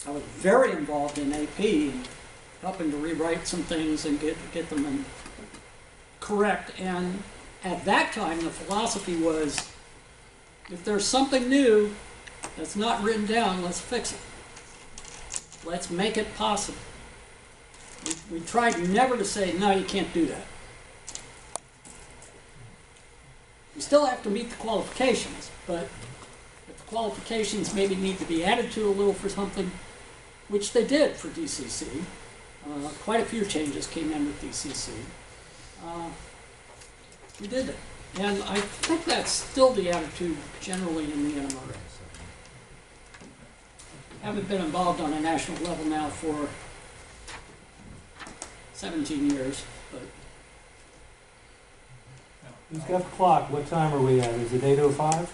I was very involved in AP, and helping to rewrite some things and get them in correct. And at that time, the philosophy was, if there's something new that's not written down, let's fix it. Let's make it possible. We tried never to say, no, you can't do that. You still have to meet the qualifications, but if the qualifications maybe need to be added to a little for something, which they did for DCC. Quite a few changes came in with DCC. We did it. And I think that's still the attitude generally in the NMRA. Haven't been involved on a national level now for 17 years, but Who's got the clock? What time are we at? Is it 8:05?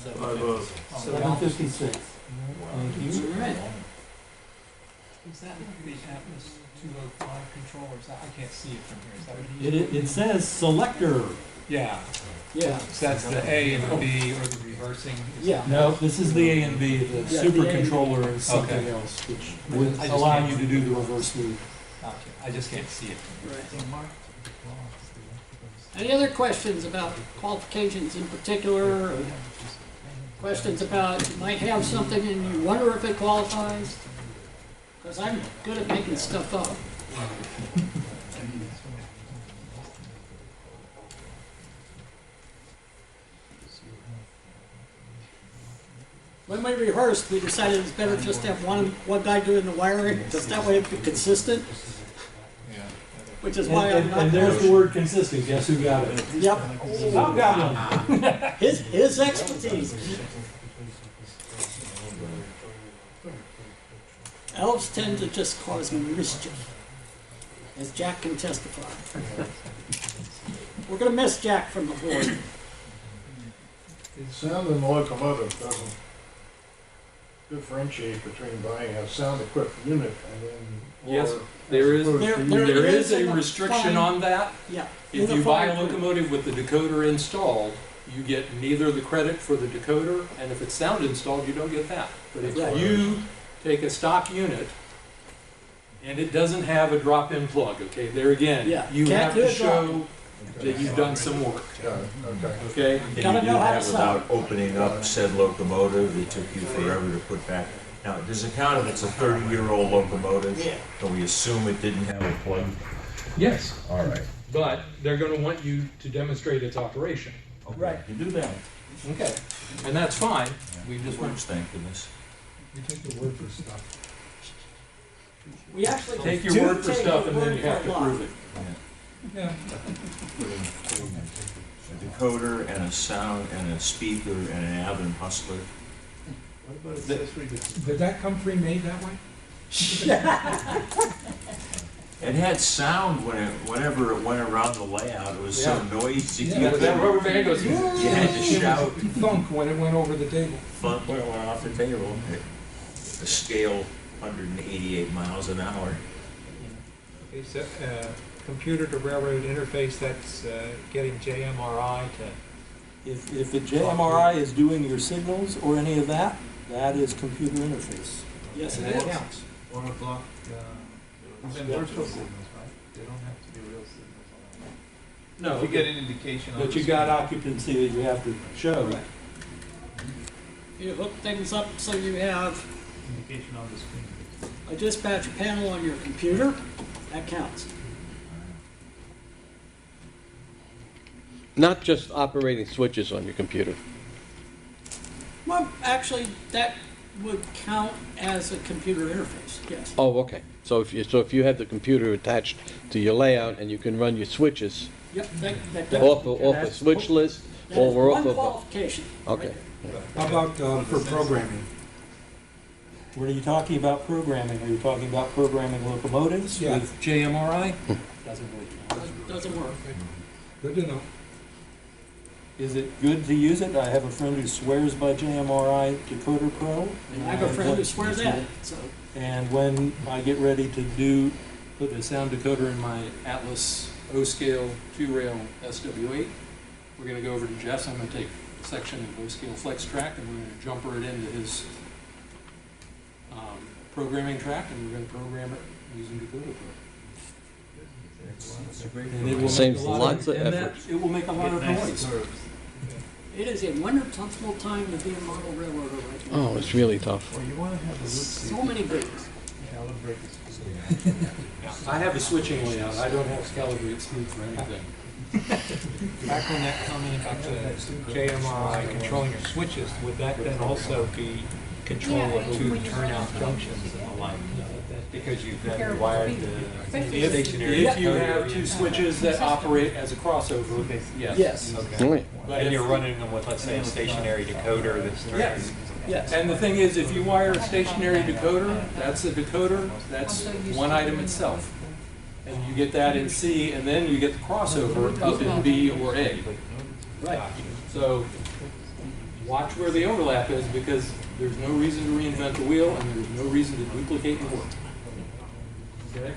7:56. Thank you. all right. Is that the Atlas 205 controller? I can't see it from here. Is that what It says selector. Yeah. Yeah. So that's the A and the B or the reversing? Yeah. No, this is the A and B. The Yeah, super the A and B. controller is something Okay. else, which would I just allow can't you to do the reverse loop. Okay. I just can't see it from here. Right. Any other questions about qualifications in particular? Or questions about, you might have something and you wonder if it qualifies? Because I'm good at making stuff up. When we rehearsed, we decided it's better just to have one guy doing the wiring, just that way it'd be consistent. Which is why I'm not. And there's the word consistent. Guess who got it? Yep. Hobgoblin. His expertise. Elves tend to just cause mischief, as Jack can testify. We're going to miss Jack from the board. Sound in the locomotive doesn't differentiate between buying a sound-equipped unit and then. Yes, there is a in the restriction plan. on that. Yeah. If you buy a locomotive with the decoder installed, you get neither the credit for the decoder, and if it's sound installed, you don't get that. But if Right. you take a stock unit and it doesn't have a drop-in plug, okay, there again, Yeah, you can't have do to a drop-in. show that you've done some work, Got it, okay. okay? Can Gotta you do know how to that sound. without opening up said locomotive? It took you forever to put back. Now, does it count if it's a 30-year-old locomotive? Yeah. Can we assume it didn't have a plug? Yes, All right. but they're gonna want you to demonstrate its operation. Right. You do that. Okay, and that's fine. We just want Works, thank goodness. You take the word for stuff. We actually take your do word for take stuff your and then word you for have to a lot. prove it. Yeah. A decoder and a sound and a speaker and an Allen Hustler. Did that come pre-made that way? It had sound whenever it went around the layout. It was so noisy. Yeah, but that rubber band goes. You had to shout. Thunk when it went over the table. Funk when it went off the table. The scale 188 miles an hour. Okay, so, computer to railroad interface, that's getting JMRI to... If the JMRI is doing your signals or any of that, that is computer interface. Yes, And it that is. counts. 1 o'clock, virtual signals, right? They don't have to be real signals. No, If you get an indication on but the you got screen. occupancy that you have to show. Right. You hook things up so you have Indication on the screen. a dispatch panel on your computer, that counts. Not just operating switches on your computer. Well, actually, that would count as a computer interface, yes. Oh, okay. So if you have the computer attached to your layout and you can run your switches Yep, that off a switch list that is or off one of qualification. okay. How about for programming? What are you talking about programming? Are you talking about programming locomotives Yeah. with JMRI? Doesn't really count. Doesn't work. Good to know. Is it good to use it? I have a friend who swears by JMRI Decoder Pro. And I have a friend who swears at it, so. And when I get ready to put a sound decoder in my Atlas O-scale 2-rail SW8, we're going to go over to Jeff's. I'm going to take a section of O-scale flex track and we're going to jumper it into his programming track, and we're going to program it using Decoder Pro. And it will Saves make a lot lots of and effort. it will make a lot of noise. It is a wonderful time to be a model railroader right now. Oh, it's really tough. Well, you want to have a look. So many things. Calibrate the speed. I have a switching layout. I don't have to calibrate speed for anything. Back on that comment about the JMRI controlling your switches, would that then also be control of two turnout junctions and the like? Because you've then wired the stationary If you decoder have in two that. switches that operate as a crossover, yes. Yes. Okay. But And if- you're running them with, let's say, a stationary decoder that's Yes. Yes. And the thing is, if you wire a stationary decoder, that's a decoder, that's one item itself. And you get that in C, and then you get the crossover up in B or A. Right. So watch where the overlap is, because there's no reason to reinvent the wheel, and there's no reason to duplicate the work. Okay?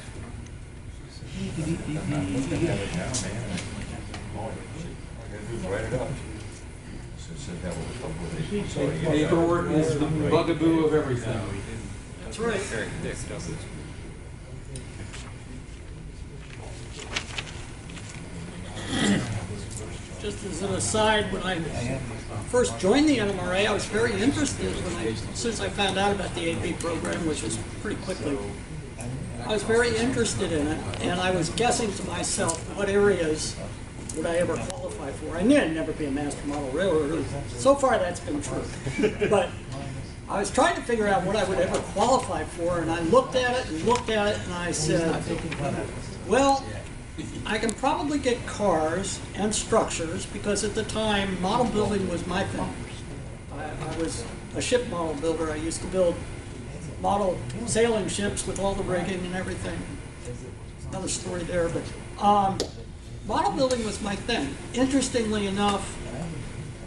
Paperwork is the bugaboo of everything. That's right. Just as an aside, when I first joined the NMRA, I was very interested since I found out about the AP program, which was pretty quickly. I was very interested in it, and I was guessing to myself, what areas would I ever qualify for? I knew I'd never be a master model railroader. So far, that's been true. But I was trying to figure out what I would ever qualify for, and I looked at it and looked at it, and I said, well, I can probably get cars and structures, because at the time, model building was my thing. I was a ship model builder. I used to build model sailing ships with all the rigging and everything. Another story there, but model building was my thing. Interestingly enough,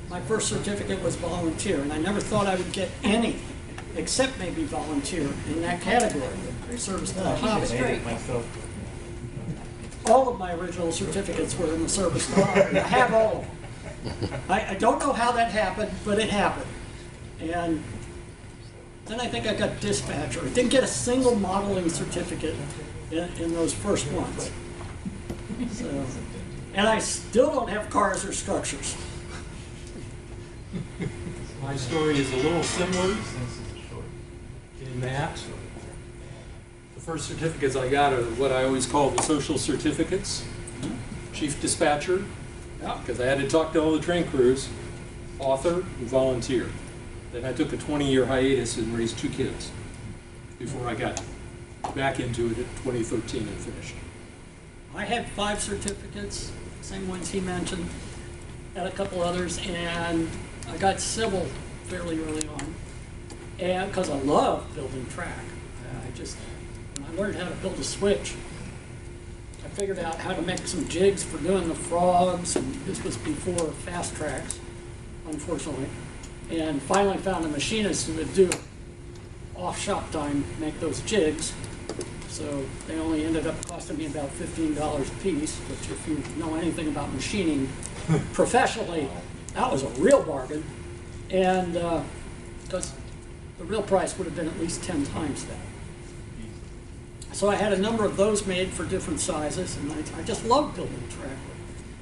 my first certificate was volunteer, and I never thought I would get any, except maybe volunteer, in that category, service to the hobby. All of my original certificates were in the service to the hobby. I have all of them. I don't know how that happened, but it happened. And then I think I got dispatcher. I didn't get a single modeling certificate in those first ones. So, and I still don't have cars or structures. My story is a little similar in that the first certificates I got are what I always call the social certificates. Chief dispatcher, because I had to talk to all the train crews, author, and volunteer. Then I took a 20-year hiatus and raised 2 kids before I got back into it in 2013 and finished. I had 5 certificates, same ones he mentioned, and a couple others, and I got civil fairly early on. and because I love building track. When I learned how to build a switch, I figured out how to make some jigs for doing the frogs, and this was before fast tracks, unfortunately. And finally found a machinist who would do off shop time, make those jigs. So they only ended up costing me about $15 a piece, which if you know anything about machining professionally, that was a real bargain. And because the real price would have been at least 10 times that. So I had a number of those made for different sizes, and I just loved building track.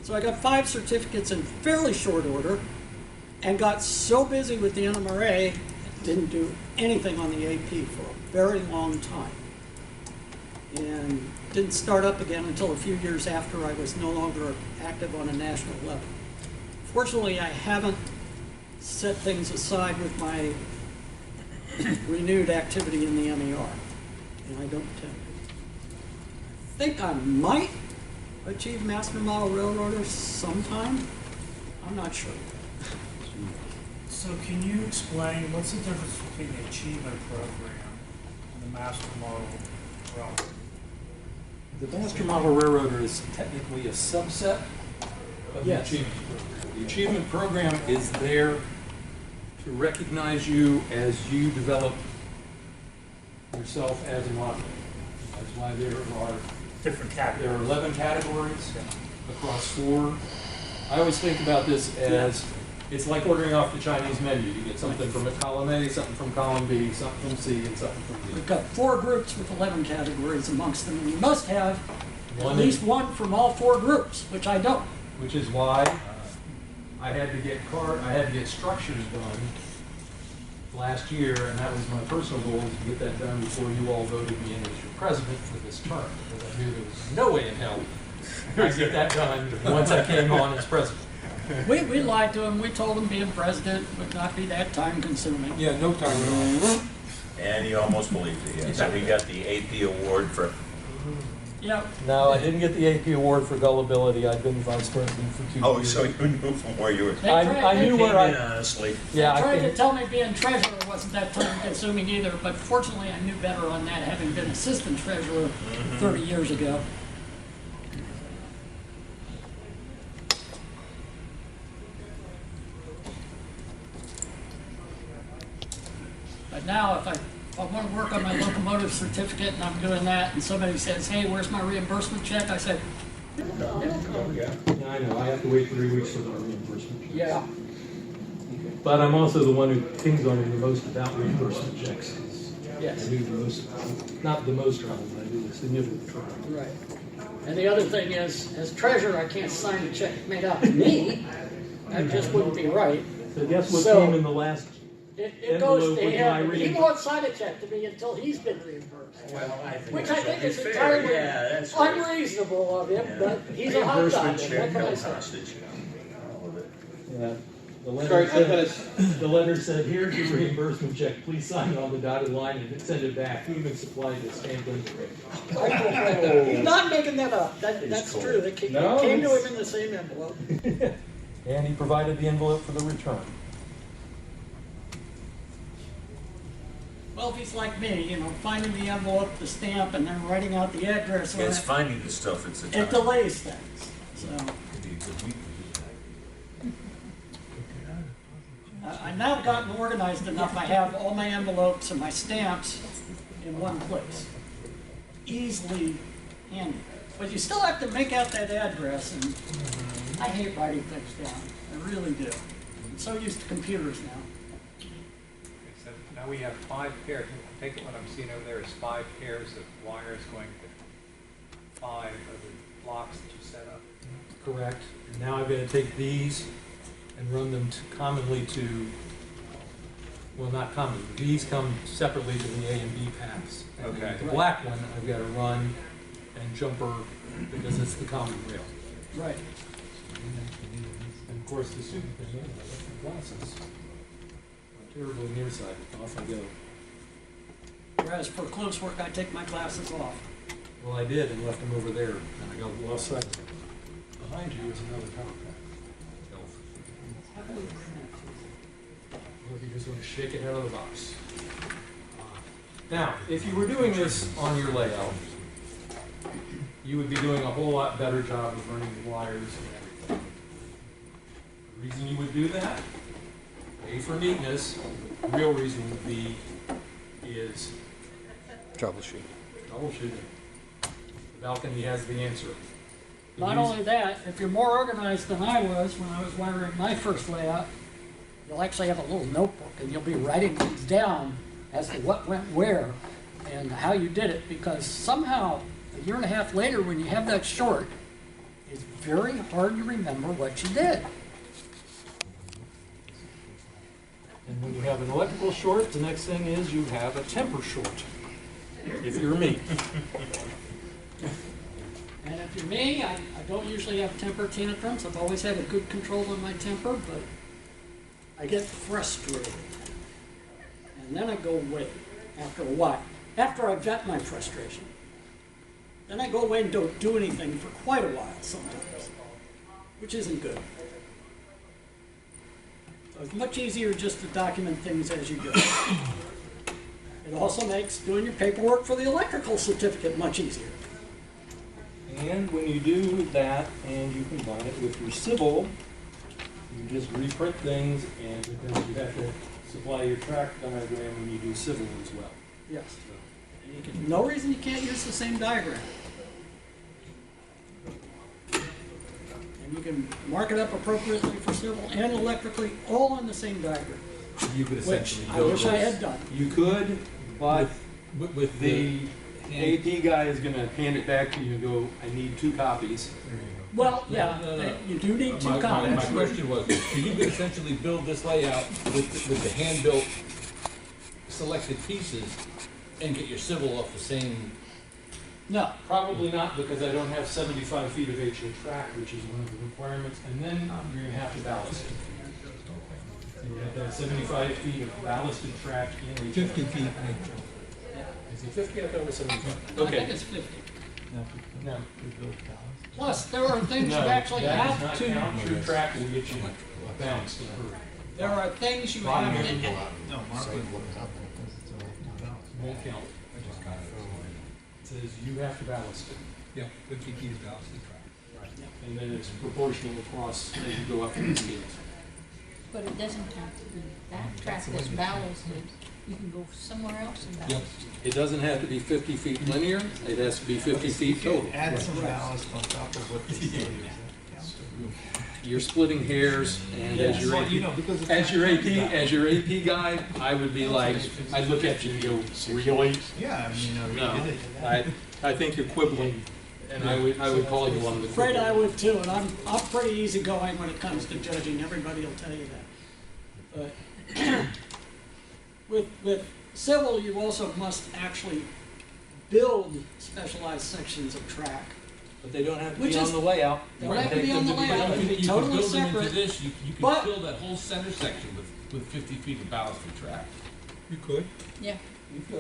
So I got 5 certificates in fairly short order, and got so busy with the NMRA, didn't do anything on the AP for a very long time. And didn't start up again until a few years after I was no longer active on a national level. Fortunately, I haven't set things aside with my renewed activity in the MER, and I don't intend to. I think I might achieve Master Model Railroader sometime. I'm not sure. So can you explain what's the difference between the achievement program and the Master Model Railroader? The Master Model Railroader is technically a subset of the Achievement Program. The Achievement Program is there to recognize you as you develop yourself as an operator. That's why there are different categories. There are 11 categories across 4. I always think about this as it's like ordering off the Chinese menu. You get something from column A, something from column B, something from C, and something from D. We've got 4 groups with 11 categories amongst them, and you must have One at least one from all 4 groups, which I don't. Which is why I had to get structures done last year, and that was my personal goal, to get that done before you all voted me in as your president for this term, because I knew there was no way in hell I'd get that done once I came on as president. We lied to him. We told him being president would not be that time consuming. Yeah, no time at all. And he almost believed it. Yeah. So we got the AP award for. Yeah. No, I didn't get the AP award for gullibility. I'd been vice president for 2 years. Oh, so you knew from where you were. I knew where I. Honestly. Yeah, they tried to tell me being treasurer wasn't that time consuming either, but fortunately I knew better on that, having been assistant treasurer 30 years ago. But now, if I want to work on my locomotive certificate and I'm doing that, and somebody says, "Hey, where's my reimbursement check?" I said, Yeah, I know. I have to wait 3 weeks for the reimbursement checks. "Yeah." But I'm also the one who pings on me the most about reimbursement checks. Yes. I do the most, not the most trouble, but I do the significant trouble. Right. And the other thing is, as treasurer, I can't sign a check made out to me. That just wouldn't be right. So guess what So, came in the last it goes envelope to with my him. He reimbursement? won't sign a check to me until he's been reimbursed. Well, I think Which I that's think is fair. entirely Yeah, that's right. unreasonable of him, but he's a hot dog. Reimbursement What check, can I no say? hostage. All of it. Yeah. The Sorry, the letter said, "Here's your reimbursement check. Please sign it on the dotted line and send it back." He even supplied a stamped envelope. He's not making that up. That's cool. true. It came No, to it's- him in the same envelope. And he provided the envelope for the return. Well, if he's like me, finding the envelope, the stamp, and then writing out the address on It's it, finding the stuff. It's a time. it delays things. So I've now gotten organized enough. I have all my envelopes and my stamps in one place. Easily handy. But you still have to make out that address, and I hate writing things down. I really do. I'm so used to computers now. So now we have 5 pairs. I take it what I'm seeing over there is 5 pairs of wires going to 5 of the blocks that you set up. Correct. And now I've got to take these and run them commonly to, well, not commonly. These come separately to the A and B paths. And Okay. The black one I've got to run and jumper because it's the common rail. Right. And of course, the stupid thing is, I left my glasses. I'm terribly nearsighted. Off I go. Whereas for close work, I take my glasses off. Well, I did and left them over there, and I got lost sight of them. Behind you is another power pack. Or if you just want to shake it out of the box. Now, if you were doing this on your layout, you would be doing a whole lot better job of running the wires and everything. The reason you would do that, A, for neatness, the real reason would be is Troubleshoot. troubleshooting. The balcony has the answer. The Not reason- only that, if you're more organized than I was when I was wiring my first layout, you'll actually have a little notebook and you'll be writing things down as to what went where and how you did it, because somehow, a year and a half later, when you have that short, it's very hard to remember what you did. And when you have an electrical short, the next thing is you have a temper short, if you're me. And if you're me, I don't usually have temper tantrums. I've always had a good control on my temper, but I get frustrated. And then I go away after a while, after I've got my frustration. Then I go away and don't do anything for quite a while sometimes, which isn't good. So it's much easier just to document things as you go. It also makes doing your paperwork for the electrical certificate much easier. And when you do that and you combine it with your civil, you just reprint things, and because you have to supply your track diagram when you do civil as well. Yes. No reason you can't use the same diagram. And you can mark it up appropriately for civil and electrically, all on the same diagram. You could Which essentially I build wish I this. had done. You could, but With the AP guy is going to hand it back to you and go, I need 2 copies. Well, yeah, you do need 2 My comments. question was, so you could essentially build this layout with the hand-built selected pieces and get your civil off the same. No. Probably not, because I don't have 75 feet of HA track, which is one of the requirements, and then you're going to have to ballast it. So you have to have 75 feet of ballasted track in HA. 50 feet. Is it 50? I thought it was 75. I think it's 50. No. Plus, there are things you No, actually that have does not to. count. True track will get you bounced in a hurry. There are things you Bottom have end. to. No, Mark would Won't count. It says you have to ballast it. Yeah, 50 feet of ballasted track. And then it's proportional across as you go up in the scales. But it doesn't have to be that track that's ballasted. You can go somewhere else and ballast. It doesn't have to be 50 feet linear, it has to be 50 feet total. Add some ballast on top of what the You're splitting hairs, and Yeah. as your Well, AP, you know, because it's as your not- AP, as your AP guy, I would be like, I'd look at you and go, really? Yeah, I mean, No, I think you're quibbling, and I would call you on the Afraid I quibbler. would too, and I'm pretty easygoing when it comes to judging. Everybody will tell you that. But with civil, you also must actually build specialized sections of track. But they don't have to Which be on is- the layout. They don't have to be on the layout. They can be totally build them separate. into this, you could But- fill that whole center section with 50 feet of ballasted track. You could. Yeah.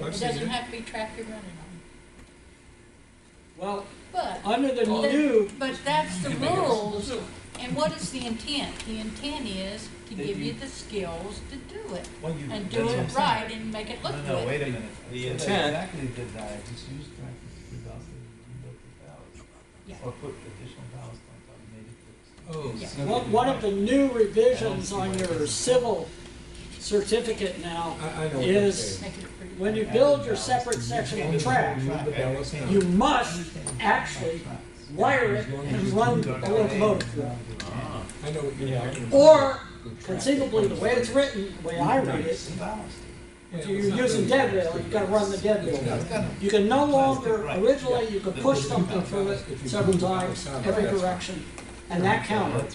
I've It seen doesn't it. have to be track you're running on. Well, But. under the new, But that's the rules. And what is the intent? The intent is to give you the skills to do it. Well, you- And that's do what it I'm saying. right and make it look good. No, wait a minute. The So intent- they exactly did that, just use track as ballasted and rebuilt the ballast. Yeah. Or put additional ballast on top and made it. Oh, Yeah. one of the new revisions on your civil certificate now I know what is you're saying. Make it pretty. when you build your seperate section of track, you must actually wire it and run a locomotive through it. I know what you're talking about. Or conceivably, the way it's written, the way I read it, if you're using dead rail, you've got to run the dead rail. You can no longer, originally, you could push something through it several times, every direction, and that counted.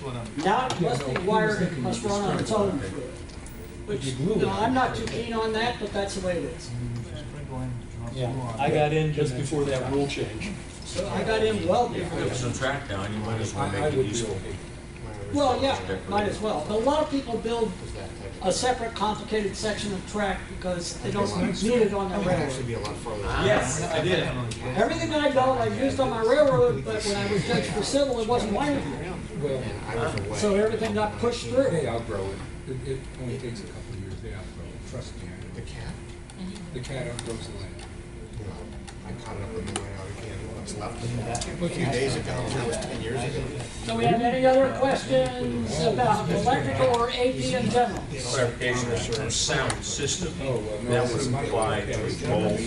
Now it must be wired, it must run on its own through it. Which, you know, I'm not too keen on that, but that's the way it is. Yeah, I got in just before that rule change. So I got in well before. Put some track down, you might as well make it useful. Well, yeah, might as well. But a lot of people build a separate complicated section of track because they don't need it on their railroad. be a lot further. Yes, I did. Everything I built, I used on my railroad, but when I was judged for civil, it wasn't wired. Well, So everything got pushed through. they outgrow it. It only takes a couple of years, they outgrow it, trust me. The cat. The cat outgrows the land. I caught it up with the way out again, what's left. A few days ago, it was 10 years ago. So we have any other questions about electrical or AP in general? Clarification on sound system. That would apply to both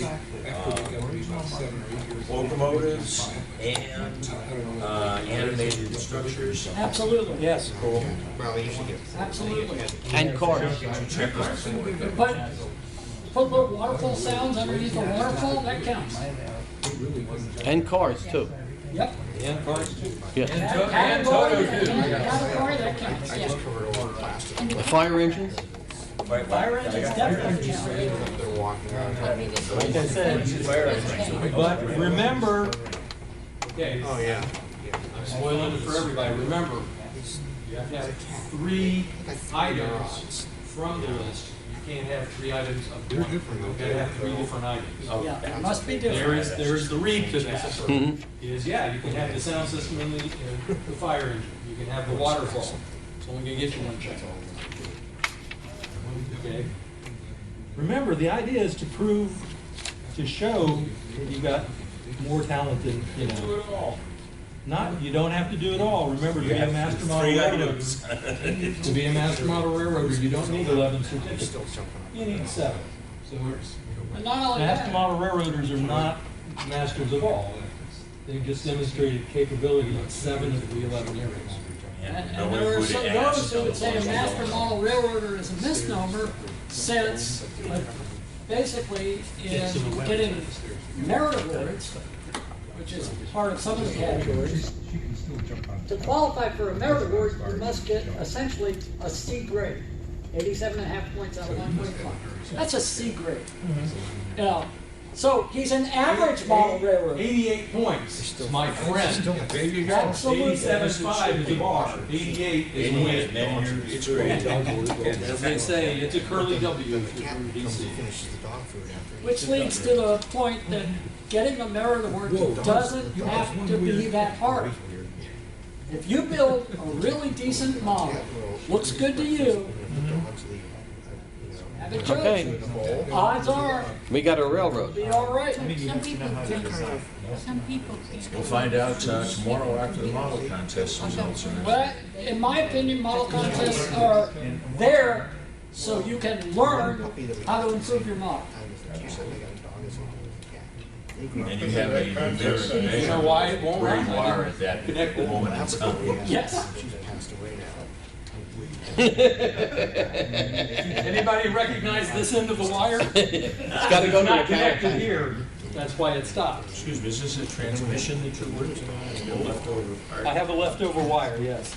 locomotives and animated structures. Absolutely. Yes. Cool. Absolutely. And cars. Put little waterfall sounds underneath the waterfall, that counts. And cars too. Yep. And cars too. Yes. Category, that counts, yeah. The fire engines? Fire engines definitely count. They're walking around. Like I said, but remember, okay, Oh, yeah. I'm spoiling it for everybody, remember, you have to have 3 items from the list. You can't have 3 items of one. You've got to have 3 different items. Yeah, it must be different. There's the read to that. Is, yeah, you can have the sound system and the fire engine. You can have the waterfall. It's only going to get you 1 check. Okay. Remember, the idea is to show that you've got more talent than, you know. You don't have to do it all. Remember, to be a master model railroader, to be a master model railroader, you don't need 11 certificates. You need 7. So And not only master that, model railroaders are not masters of all. They've just demonstrated capability in 7 of the 11 areas. and there are those who would say a master model railroader is a misnomer, since basically in getting merit awards, which is part of some of the categories, to qualify for a merit award, you must get essentially a C grade, 87.5 points out of 1.5. That's a C grade. You know, so he's an average model railroad. 88 points, my friend. There you go. 87.5 is a bar. 88 is a win. It's great. As they say, it's a curly W if you're from DC. Which leads to the point that getting a merit award doesn't have to be that hard. If you build a really decent model, looks good to you, have it judged. Odds are, We got a railroad. be all right. Some people can't. Some people can't. We'll find out tomorrow after the model contest results. Well, in my opinion, model contests are there so you can learn how to improve your model. And you have a very You know why it won't where run? you are at that moment in time. Yes. Anybody recognize this end of the wire? It's got to go to Not the connected power. here. That's why it stopped. Excuse me, is this a transmission that you're working on? Is it a leftover part? I have a leftover wire, yes.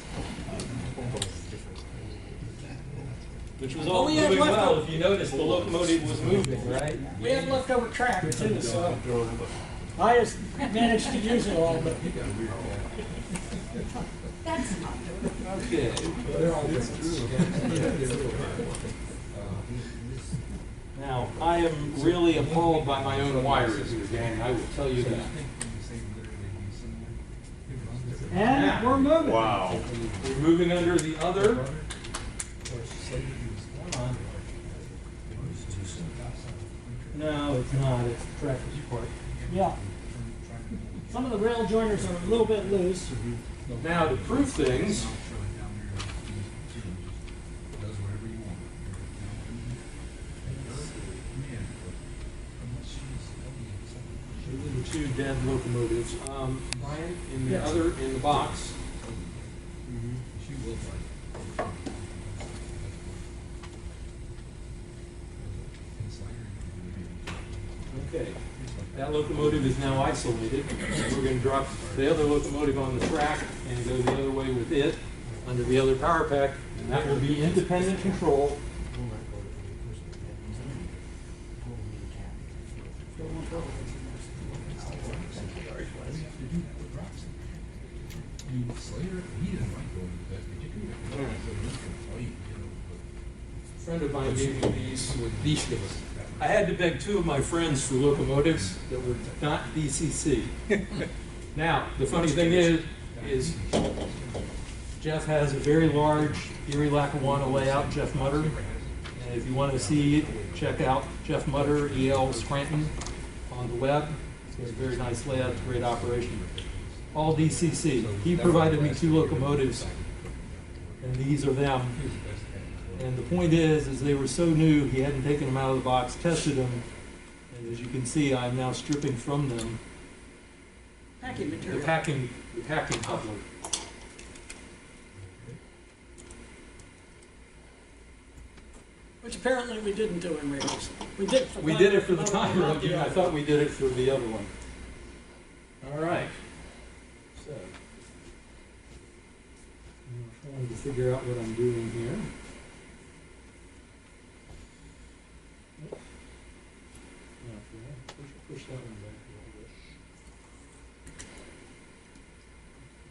Which was all we had moving well. leftover- If you notice, the locomotive was moving, right? We have leftover track too, so I just managed to use it all, but That's not Okay. Now, I am really appalled by my own wiring here, gang. I will tell you that. and we're moving. Wow. We're moving under the other. Hold on. No, it's not. It's the tractor's part. Yeah. Some of the rail joiners are a little bit loose. Now, to prove things, these are the 2 dead locomotives. Brian, in the other, in the box. Okay, that locomotive is now isolated. We're going to drop the other locomotive on the track and go the other way with it under the other power pack, and that will be independent control. A friend of mine gave me these. I had to beg 2 of my friends for locomotives that were not DCC. Now, the funny thing is Jeff has a very large Erie Lackawanna layout, Jeff Mutter, And if you want to see it, check out Jeff Mutter, EL Scranton, on the web. It's a very nice layout, it's a great operation. All DCC. He provided me 2 locomotives, and these are them. And the point is they were so new, he hadn't taken them out of the box, tested them, and as you can see, I'm now stripping from them Packing material. the packing coupler. Which apparently we didn't do in Raiders. We did it for the time review. I thought we did it for the other one. All right. So, I'm trying to figure out what I'm doing here. Push that one back a little bit.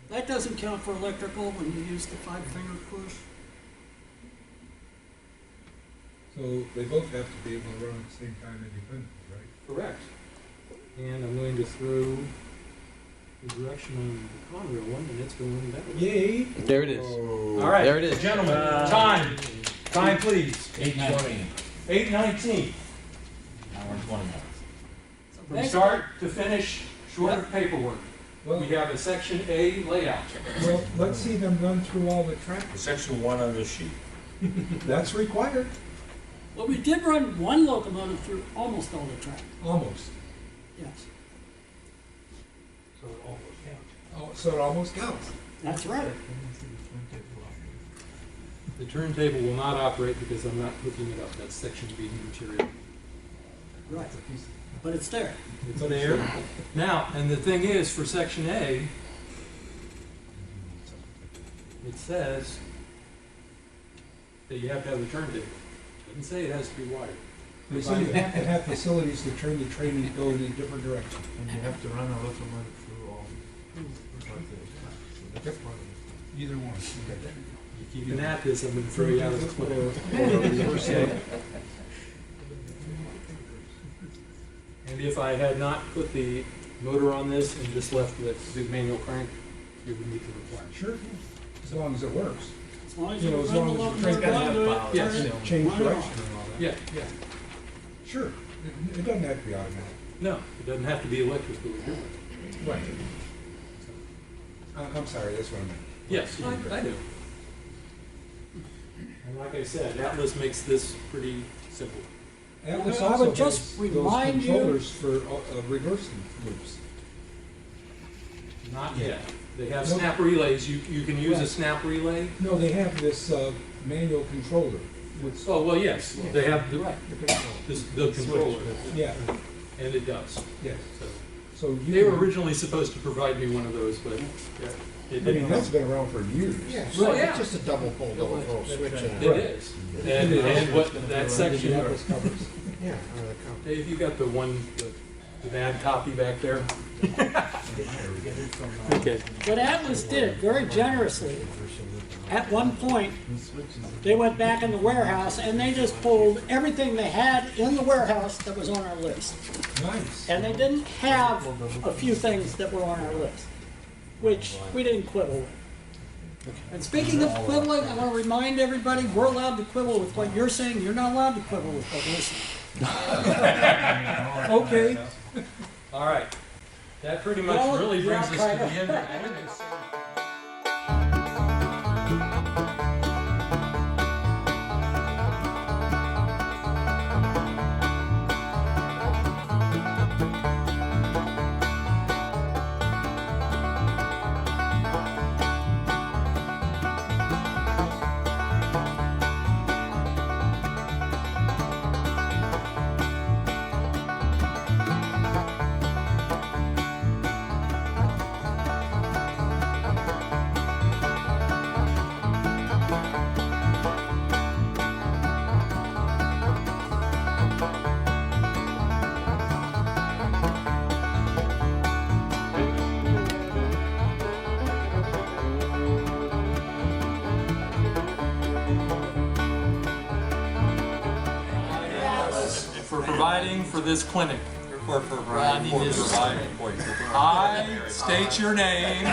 That doesn't count for electrical when you use the 5-finger push. So they both have to be able to run at the same time independently, right? Correct. And I'm going to throw the direction on the Conrail one, and it's going that way. Yay! There it is. All right. There it is. Gentlemen, time. Time, please. 8:20. 8:19. Hour and 20 minutes. From start to finish, short of paperwork. We have a Section A layout. Well, let's see them run through all the tracks. Section 1 on the sheet. That's required. Well, we did run one locomotive through almost all the track. Almost. Yes. So it almost counts. Oh, so it almost counts. That's right. The turntable will not operate because I'm not hooking it up. That's Section B material. Right. But it's there. It's there. Now, and the thing is, for Section A, it says that you have to have the turntable. It doesn't say it has to be wired. They say you have to have facilities to turn the train and go in a different direction. And you have to run a locomotive through all. Either one. You keep even at this, I'm going to throw you out of the clip. And if I had not put the motor on this and just left the manual crank, it would meet the requirement. Sure. As long as it works. As long as You you know, as run the long as the train's locomotive got onto it, Yes. turn it, change run it direction off. and all that. Yeah, yeah. Sure. It doesn't have to be automatic. No, it doesn't have to be electrically driven. Right. I'm sorry, that's what I meant. Yes, I do. And like I said, Atlas makes this pretty simple. Atlas I would also just has remind those you- controllers for reversing loops. Not yet. They have No. snap relays. You can use a Right. snap relay. No, they have this manual controller. With Oh, well, yes, they have the the controller. Yeah. And it does. Yes. So So you they were can- originally supposed to provide me one of those, but yeah, it I mean, didn't. that's been around for years. Yeah, Well, so yeah. it's just a double pull, double throw switch. It is. And what that section, Atlas covers. Yeah, under the cover. Dave, you got the bad copy back there? Okay. What Atlas did very generously, at one point, they went back in the warehouse and they just pulled everything they had in the warehouse that was on our list. Nice. And they didn't have a few things that were on our list, which we didn't quibble with. And speaking of quibbling, I want to remind everybody, we're allowed to quibble with what you're saying. You're not allowed to quibble with what we're saying. Okay. All right. That pretty much Well, really brings yeah, us to the kinda. end of this. For providing for this clinic. For providing this. I state your name.